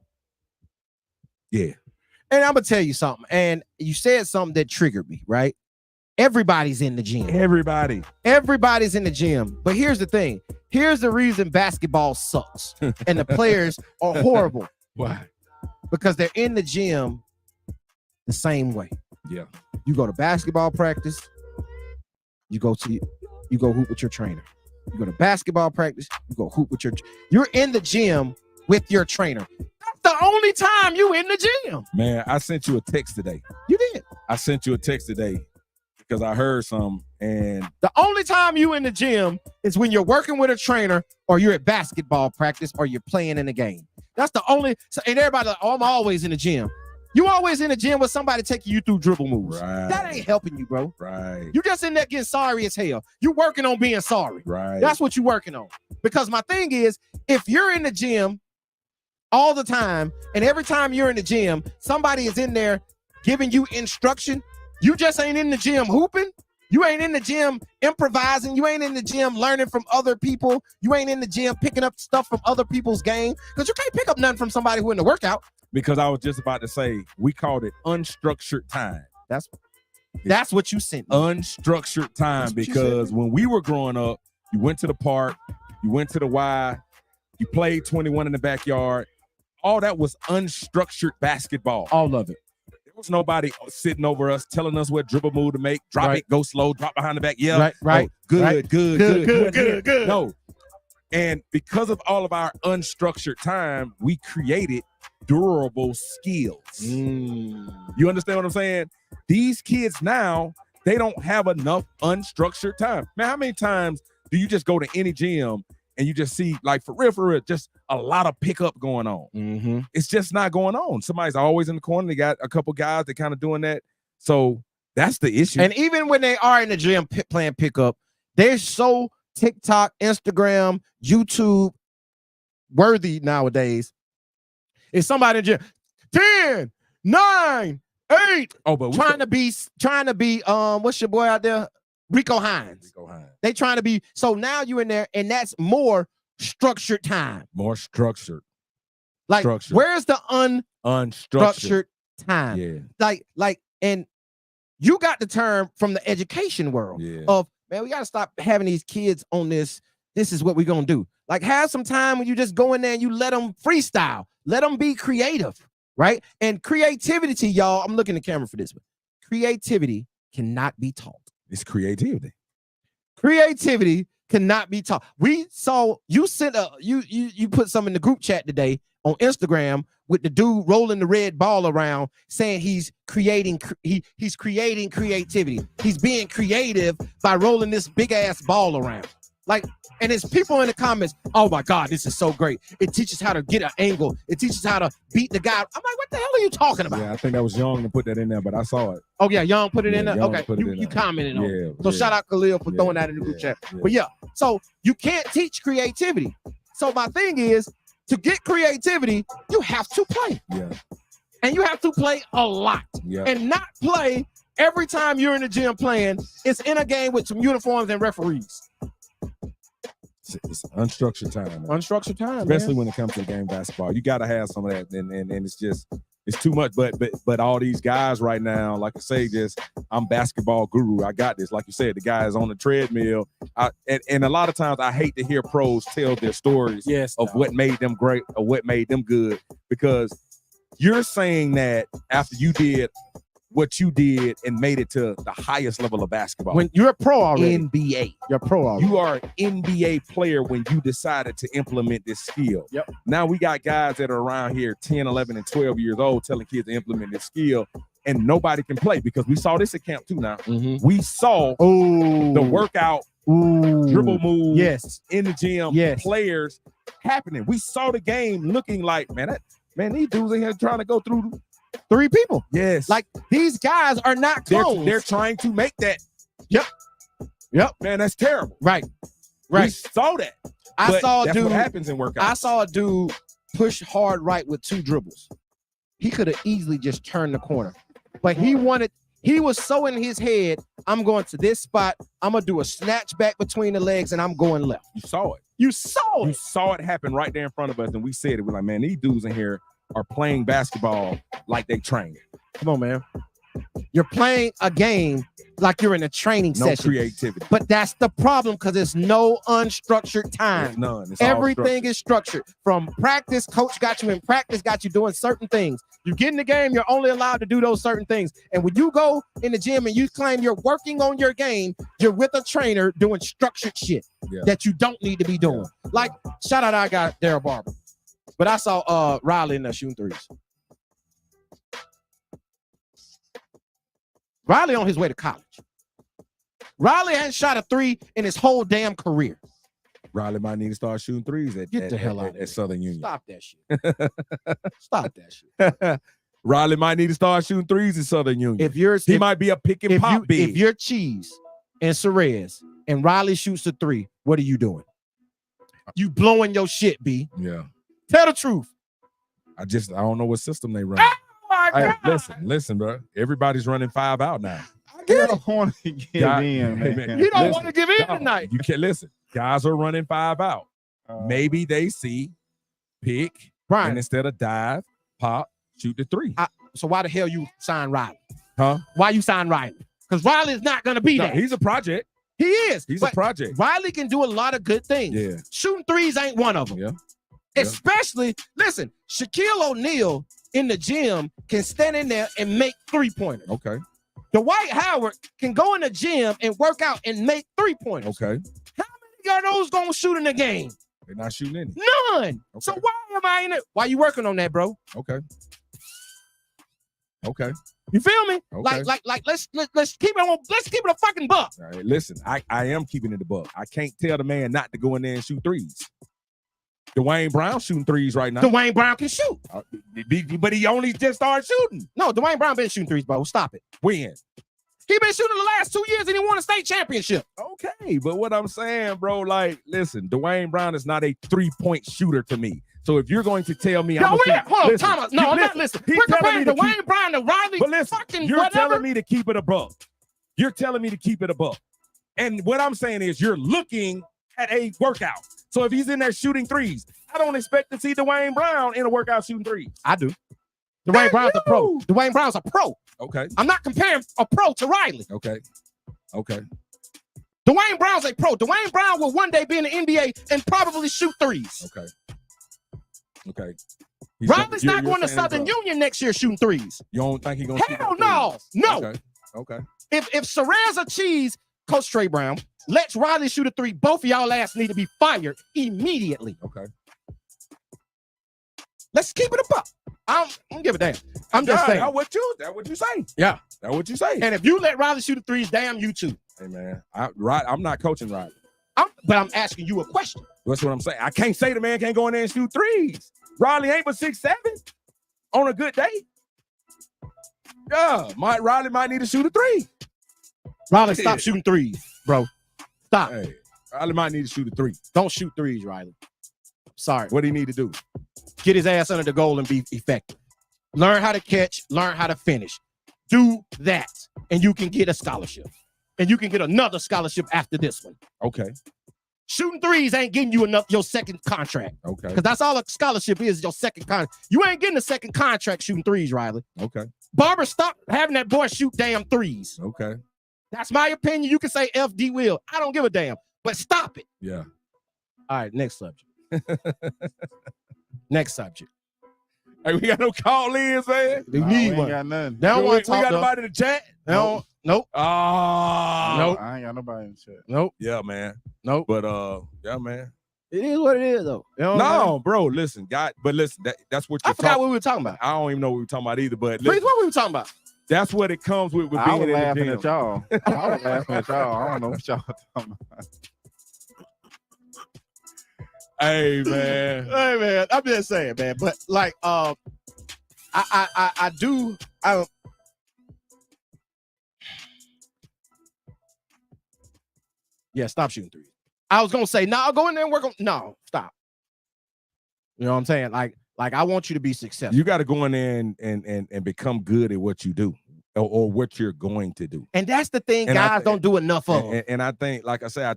Yeah. And I'm gonna tell you something. And you said something that triggered me, right? Everybody's in the gym. Everybody's in the gym. But here's the thing. Here's the reason basketball sucks and the players are horrible. Why? Because they're in the gym the same way. Yeah. You go to basketball practice, you go hoop with your trainer. You go to basketball practice, you go hoop with you're in the gym with your trainer. That's the only time you in the gym. Man, I sent you a text today. You did. I sent you a text today because I heard some, and the only time you in the gym is when you're working with a trainer or you're at basketball practice or you're playing in a game. That's the only, and everybody like, oh, I'm always in the gym. You always in the gym with somebody taking you through dribble moves. Right. That ain't helping you, bro. Right. You just in there getting sorry as hell. You working on being sorry. Right. That's what you working on. Because my thing is, if you're in the gym all the time, and every time you're in the gym, somebody is in there giving you instruction, you just ain't in the gym hooping. You ain't in the gym improvising. You ain't in the gym learning from other people. You ain't in the gym picking up stuff from other people's game, because you can't pick up nothing from somebody who in the workout. Because I was just about to say, we called it unstructured time. That's what you sent me. Unstructured time, because when we were growing up, you went to the park, you went to the Y, you played 21 in the backyard. All that was unstructured basketball. All of it. There was nobody sitting over us telling us what dribble move to make, drop it, go slow, drop behind the back. Yeah, right. Oh, good. Good. No. And because of all of our unstructured time, we created durable skills. You understand what I'm saying? These kids now, they don't have enough unstructured time. Man, how many times do you just go to any gym and you just see, like, for real, just a lot of pickup going on? It's just not going on. Somebody's always in the corner. They got a couple guys that kind of doing that. So that's the issue. And even when they are in the gym playing pickup, they're so TikTok, Instagram, YouTube worthy nowadays. It's somebody in the gym, 10, 9, 8. Oh, but trying to be what's your boy out there? Rico Hines. They trying to be, so now you in there, and that's more structured time. More structured. Like, where's the unstructured time? Yeah. Like, and you got the term from the education world of, man, we got to stop having these kids on this. This is what we're going to do. Like, have some time when you just go in there and you let them freestyle. Let them be creative, right? And creativity, y'all, I'm looking at the camera for this one. Creativity cannot be taught. It's creativity. Creativity cannot be taught. We saw you sent you put some in the group chat today on Instagram with the dude rolling the red ball around saying he's creating creativity. He's being creative by rolling this big ass ball around. Like, and there's people in the comments, oh my God, this is so great. It teaches how to get an angle. It teaches how to beat the guy. I'm like, what the hell are you talking about? Yeah, I think that was Young to put that in there, but I saw it. Oh yeah, Young put it in there. Young Okay, you commented on it. So shout out Khalil for throwing that in the group chat. But yeah, so you can't teach creativity. So my thing is, to get creativity, you have to play. Yeah. And you have to play a lot. Yeah. And not play every time you're in the gym playing. It's in a game with some uniforms and referees. It's unstructured time. Man. Unstructured time, especially when it comes to game basketball. You got to have some of that, and it's just it's too much. But all these guys right now, like I say, just I'm basketball guru. I got this. Like you said, the guy is on the treadmill. And a lot of times I hate to hear pros tell their stories of what made them great or what made them good, because you're saying that after you did what you did and made it to the highest level of basketball. When you're a pro already. NBA. You're a pro already. You are an NBA player when you decided to implement this skill. Yep. Now we got guys that are around here 10, 11, and 12 years old telling kids to implement this skill, and nobody can play, because we saw this at camp too now. Mm-hmm. We saw the workout dribble moves in the gym, players happening. We saw the game looking like, man, these dudes in here trying to go through 3 people. Yes. Like, these guys are not clones. They're trying to make that. Yep. Man, that's terrible. Right. We saw that. I saw a dude. What happens in workouts. I saw a dude push hard right with 2 dribbles. He could have easily just turned the corner. But he was so in his head, I'm going to this spot. I'm going to do a snatch back between the legs, and I'm going left. You saw it. You saw it. You saw it happen right there in front of us, and we said it. We're like, man, these dudes in here are playing basketball like they train. Come on, man. You're playing a game like you're in a training session. No creativity. But that's the problem, because there's no unstructured time. There's none. It's everything is structured. From practice, coach got you in practice, got you doing certain things. You get in the game, you're only allowed to do those certain things. And when you go in the gym and you claim you're working on your game, you're with a trainer doing structured shit that you don't need to be doing. Like, shout out, I got Daryl Barber. But I saw Riley in there shooting threes. Riley on his way to college. Riley hadn't shot a 3 in his whole damn career. Riley might need to start shooting threes at Southern Union. Stop that shit. Stop that shit. Riley might need to start shooting threes in Southern Union. He might be a pick and pop big. If you're Cheese and Cerez and Riley shoots a 3, what are you doing? You blowing your shit, B. Yeah. Tell the truth. I don't know what system they run. Oh my God. Listen, bro. Everybody's running 5 out now. You don't want to give in, man. You don't want to give in tonight. You can't listen. Guys are running 5 out. Maybe they see pick, Brian, and instead of dive, pop, shoot the 3. So why the hell you sign Riley? Huh? Why you sign Riley? Because Riley's not going to be there. He's a project. He is. He's a project. Riley can do a lot of good things. Yeah. Shooting threes ain't one of them. Yeah. Especially, listen, Shaquille O'Neal in the gym can stand in there and make 3-pointers. Okay. Dwight Howard can go in the gym and work out and make 3-pointers. Okay. How many are those going to shoot in the game? They're not shooting any. None. Okay. So why am I in it? Why you working on that, bro? Okay. Okay. You feel me? Okay. Like let's keep it on. Let's keep it a fucking buck. All right, listen, I am keeping it a buck. I can't tell the man not to go in there and shoot threes. Dwayne Brown shooting threes right now. Dwayne Brown can shoot. But he only just started shooting. No, Dwayne Brown been shooting threes, bro. Stop it. When? He been shooting the last 2 years and he won a state championship. Okay, but what I'm saying, bro, like, listen, Dwayne Brown is not a 3-point shooter to me. So if you're going to tell me, hold on, Thomas. No, I'm not listening. We're comparing Dwayne Brown to Riley. But listen, you're telling me to keep it a buck. You're telling me to keep it a buck. And what I'm saying is you're looking at a workout. So if he's in there shooting threes, I don't expect to see Dwayne Brown in a workout shooting threes. I do. Dwayne Brown's a pro. Dwayne Brown's a pro. Okay. I'm not comparing a pro to Riley. Okay. Okay. Dwayne Brown's a pro. Dwayne Brown will one day be in the NBA and probably shoot threes. Okay. Okay. Riley's not going to Southern Union next year shooting threes. You don't think he's going to shoot? Hell no. No. Okay. Okay. If Cerez or Cheese, Coach Trey Brown, lets Riley shoot a 3, both of y'all ass need to be fired immediately. Okay. Let's keep it a buck. I don't give a damn. I'm just saying. That's what you say. Yeah. That's what you say. And if you let Riley shoot the threes, damn you too. Hey, man. I'm not coaching Riley. But I'm asking you a question. That's what I'm saying. I can't say the man can't go in there and shoot threes. Riley ain't but 6'7" on a good day. Yeah, Riley might need to shoot a three. Riley, stop shooting threes, bro. Stop. Hey, Riley might need to shoot a three. Don't shoot threes, Riley. Sorry. What do he need to do? Get his ass under the goal and be effective. Learn how to catch, learn how to finish. Do that, and you can get a scholarship. And you can get another scholarship after this one. Okay. Shooting threes ain't getting you your second contract. Okay. Because that's all a scholarship is, your second contract. You ain't getting a second contract shooting threes, Riley. Okay. Barber, stop having that boy shoot damn threes. Okay. That's my opinion. You can say FD Will. I don't give a damn. But stop it. Yeah. All right, next subject. Next subject. Hey, we got no call-ins, man. We need one. Got nothing. They don't want to talk. We got nobody in the chat? Nope. Oh. Nope. I ain't got nobody in the chat. Nope. Yeah, man. Nope. But yeah, man. It is what it is, though. You know No, bro. Listen, listen. That's what I you're forgot what we were talking about. I don't even know what we were talking about either. But Please, listen, what we were talking about? that's what it comes with I being was in the laughing gym. at y'all. I was laughing at y'all. I don't know what y'all talking about. Hey, man. Hey, man. I'm just saying, man. But like, I yeah, stop shooting threes. I was gonna say, no, I'll go in there and work on. No, stop. You know what I'm saying? Like I want you to be successful. You got to go in there and become good at what you do or what you're going to do. And that's the thing And guys don't do enough of. And I think, like I said, I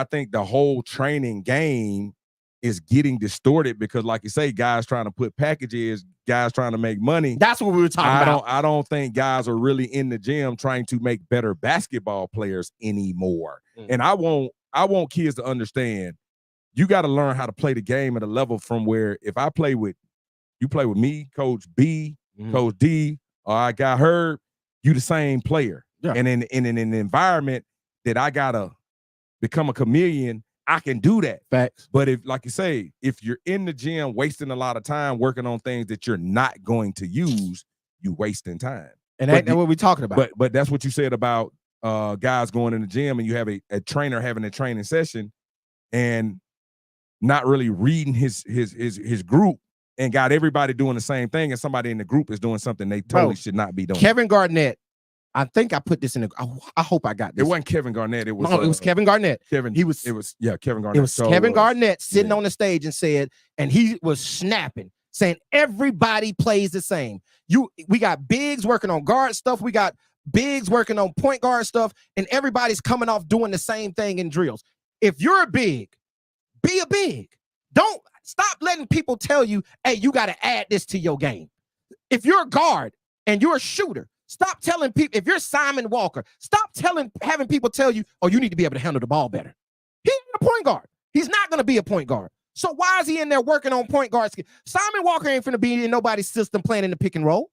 think the whole training game is getting distorted because, like you say, guys trying to put packages, guys trying to make money. That's what we were talking about. I don't think guys are really in the gym trying to make better basketball players anymore. And I want kids to understand you got to learn how to play the game at a level from where if I play with me, Coach B, Coach D, or I got Herb, you the same player. Yeah. And in an environment that I gotta become a chameleon, I can do that. Facts. But if, like you say, if you're in the gym wasting a lot of time working on things that you're not going to use, you wasting time. And that's what we're talking about. But that's what you said about guys going in the gym and you have a trainer having a training session and not really reading his group and got everybody doing the same thing, and somebody in the group is doing something they totally should not be doing. Kevin Garnett, I think I put this in. I hope I got this. It wasn't Kevin Garnett. It was it was Kevin Garnett. Kevin Garnett. It was Kevin Garnett sitting on the stage and said, and he was snapping, saying everybody plays the same. We got bigs working on guard stuff. We got bigs working on point guard stuff, and everybody's coming off doing the same thing in drills. If you're a big, be a big. Don't stop letting people tell you, hey, you got to add this to your game. If you're a guard and you're a shooter, stop telling people, if you're Simon Walker, stop having people tell you, oh, you need to be able to handle the ball better. He ain't a point guard. He's not going to be a point guard. So why is he in there working on point guard skills? Simon Walker ain't finna be in nobody's system playing in the pick and roll.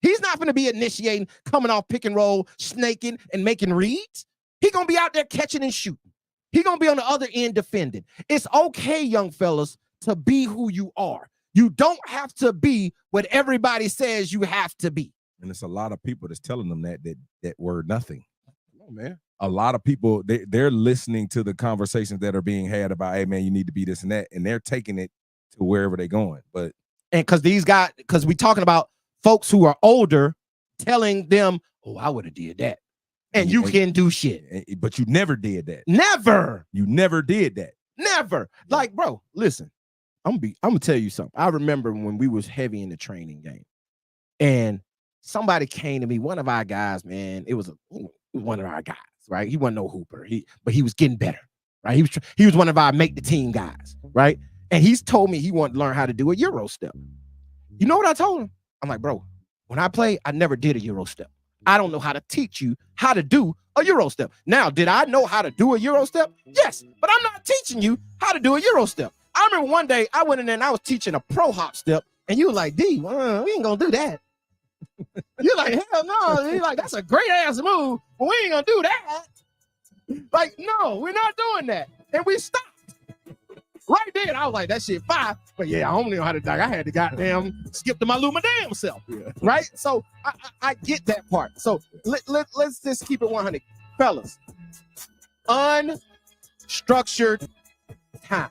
He's not finna be initiating, coming off pick and roll, snaking, and making reads. He going to be out there catching and shooting. He going to be on the other end defending. It's okay, young fellas, to be who you are. You don't have to be what everybody says you have to be. And it's a lot of people that's telling them that word nothing. Come on, man. A lot of people, they're listening to the conversations that are being had about, hey, man, you need to be this and that, and they're taking it to wherever they're going. But and because we talking about folks who are older telling them, oh, I would have did that. And you can do shit. But you never did that. Never. You never did that. Never. Like, bro, listen. I'm gonna tell you something. I remember when we was heavy in the training game, and somebody came to me, one of our guys, man. It was one of our guys, right? He wasn't no hooper. But he was getting better, right? He was one of our make the team guys, right? And he's told me he wanted to learn how to do a Euro step. You know what I told him? I'm like, bro, when I play, I never did a Euro step. I don't know how to teach you how to do a Euro step. Now, did I know how to do a Euro step? Yes, but I'm not teaching you how to do a Euro step. I remember one day I went in there and I was teaching a pro hop step, and you were like, D, we ain't gonna do that. You're like, hell no. You're like, that's a great ass move, but we ain't gonna do that. Like, no, we're not doing that. And we stopped. right then, I was like, that shit fire. But yeah, I don't know how to dunk. I had to goddamn skip to my damn self. Yeah. Right? So I get that part. So let's just keep it 100. Fellas, unstructured time.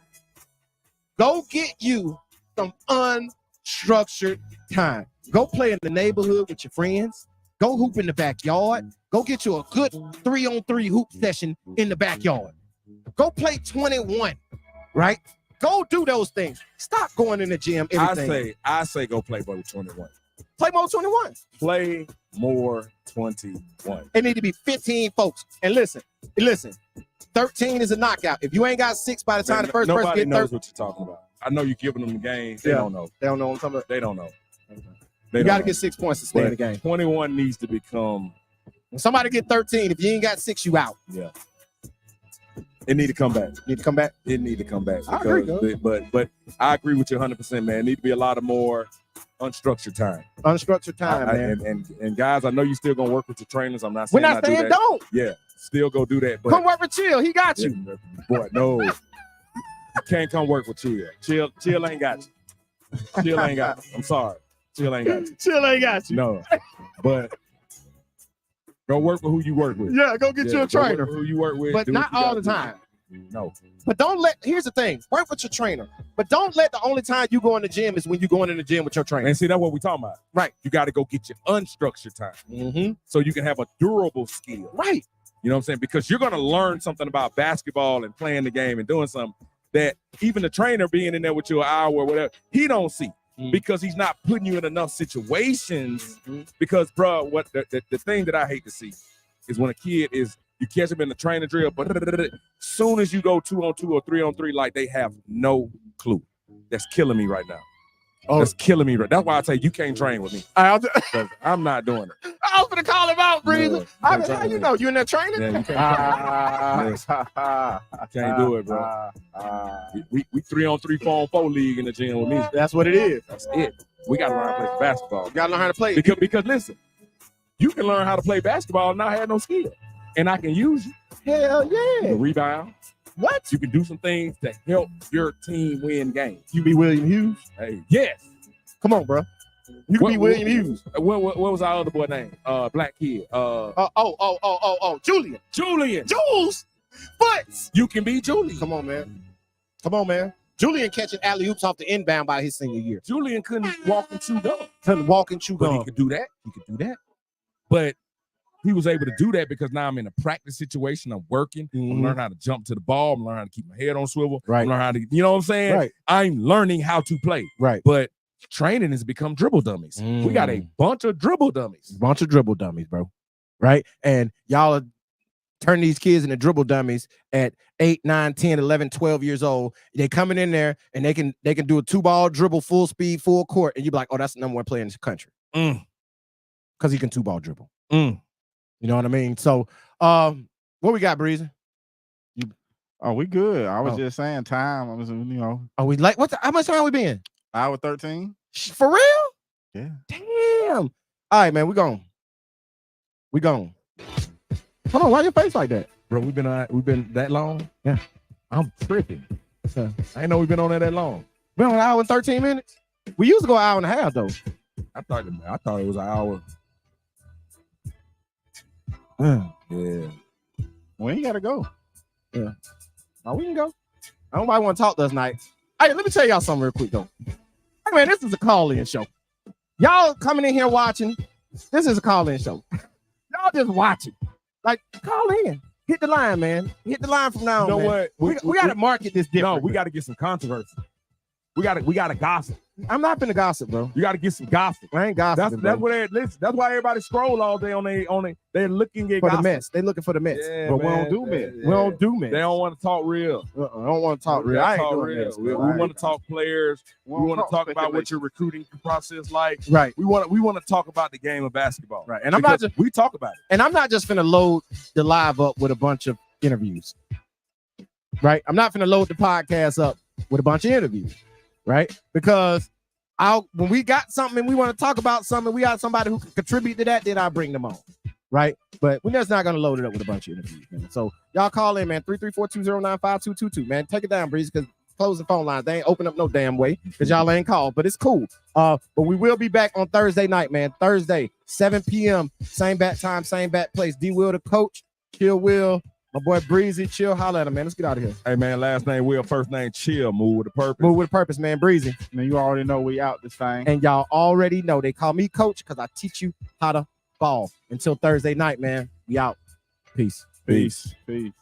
Go get you some unstructured time. Go play in the neighborhood with your friends. Go hoop in the backyard. Go get you a good 3-on-3 hoop session in the backyard. Go play 21, right? Go do those things. Stop going in the gym. I say go play more 21. Play more 21. Play more 21. It need to be 15 folks. And listen, 13 is a knockout. If you ain't got 6 by the time the first person nobody get knows 13. what you're talking about. I know you're giving them the game. They don't know. They don't know what I'm talking about. They don't know. You got to get 6 points to stay in the game. 21 needs to become. When somebody get 13, if you ain't got 6, you out. Yeah. It need to come back. Need to come back? It need to come back. I agree, but I agree with you 100%, man. It need to be a lot of more unstructured time. Unstructured time, man. And guys, I know you still gonna work with your trainers. I'm not saying we're not saying don't. Yeah, still go do that. But come work with Chill. He got you. Boy, no. You can't come work with Chill. Chill ain't got you. Chill ain't got you. I'm sorry. Chill ain't got you. Chill ain't got you. No. But go work with who you work with. Yeah, go get you a trainer. Who you work with. But not all the time. No. But here's the thing. Work with your trainer. But don't let the only time you go in the gym is when you're going in the gym with your trainer. And see, that's what we're talking about. Right. You got to go get your unstructured time. So you can have a durable skill. Right. You know what I'm saying? Because you're going to learn something about basketball and playing the game and doing something that even the trainer being in there with you an hour or whatever, he don't see. Because he's not putting you in enough situations. Because, bro, what the thing that I hate to see is when a kid is, you catch him in the training drill, but soon as you go 2-on-2 or 3-on-3, like they have no clue. That's killing me right now. That's killing me. That's why I say you can't train with me. I'm not doing it. I was gonna call him out, Breezer. No, How you know? You in there training? Yeah, you can't do it, bro. We 3-on-3, 4-on-4 league in the gym with me. That's what it is. That's it. We gotta learn how to play basketball. You gotta learn how to play. Because listen, you can learn how to play basketball and not have no skill. And I can use you. Hell yeah. You can rebound. What? You can do some things to help your team win games. You be William Hughes? Hey, yes. Come on, bro. You can be William Hughes. What was our other boy name? Black kid. Julian. Jules. Foots. You can be Julian. Come on, man. Julian catching alley-oops off the inbound by his senior year. Julian couldn't walk and chew gum. But he could do that. But he was able to do that because now I'm in a practice situation. I'm working. I'm learning how to jump to the ball. I'm learning how to keep my head on swivel. Right. I'm learning how to, you know what I'm saying? Right. I'm learning how to play. Right. But training has become dribble dummies. We got a bunch of dribble dummies. Bro. Right? And y'all are turning these kids into dribble dummies at 8, 9, 10, 11, 12 years old. They coming in there and they can do a 2-ball dribble, full speed, full court. And you be like, oh, that's the number 1 player in this country. Because he can 2-ball dribble. You know what I mean? So, what we got, Breezy? We good. I was just saying time. I was, Are we late? How much time we been? Hour 13. For real? Yeah. Damn. All right, man. We gone. Hold on. Why your face like that, Bro, we've been that long? Yeah. I'm tripping. I ain't know we've been on there that long. Been on an hour and 13 minutes. We used to go an hour and a half though. I thought it was an hour. Yeah. We ain't gotta go. Yeah. No, we can go. Nobody want to talk to us tonight. Hey, let me tell y'all something real quick though. Hey man, this is a call-in show. Y'all coming in here watching. This is a call-in show. Y'all just watching. Like, call in. Hit the line, man. Hit the line from now on. You know what? We got to market this different. No, we got to get some controversy. We got to gossip. I'm not finna gossip, bro. You got to get some gossip. I ain't gossiping. That's where that's why everybody scroll all day on they're looking at for gossip. the mess. They looking for the mess. Yeah, but man. we don't do mess. Yeah. We don't do mess. They don't want to talk real. I don't want to talk real. I ain't doing real. mess, We want to talk players. We want to talk about what your recruiting process like. Right. We want to talk about the game of basketball. Right. And I'm not just we talk about it. And I'm not just finna load the live up with a bunch of interviews. Right. I'm not finna load the podcast up with a bunch of interviews. Right. Because when we got something and we want to talk about something, we got somebody who can contribute to that, then I'll bring them on. Right. But we're just not going to load it up with a bunch of interviews, man. So y'all call in, man. 334-209-5222, man. Take it down, Breeze, because closing phone lines. They ain't open up no damn way because y'all ain't called, but it's cool. But we will be back on Thursday night, man. Thursday, 7 p.m. Same bat time, same bat place. D Will the coach, Chill Will, my boy Breezy, Chill. Holla at him, man. Let's get out of here. Hey, man, last name Will, first name Chill. Move with a purpose. Move with a purpose, man. Breezy. Man, you already know we out this thing. And y'all already know they call me coach because I teach you how to ball. Until Thursday night, man. We out. Peace. Peace. Peace.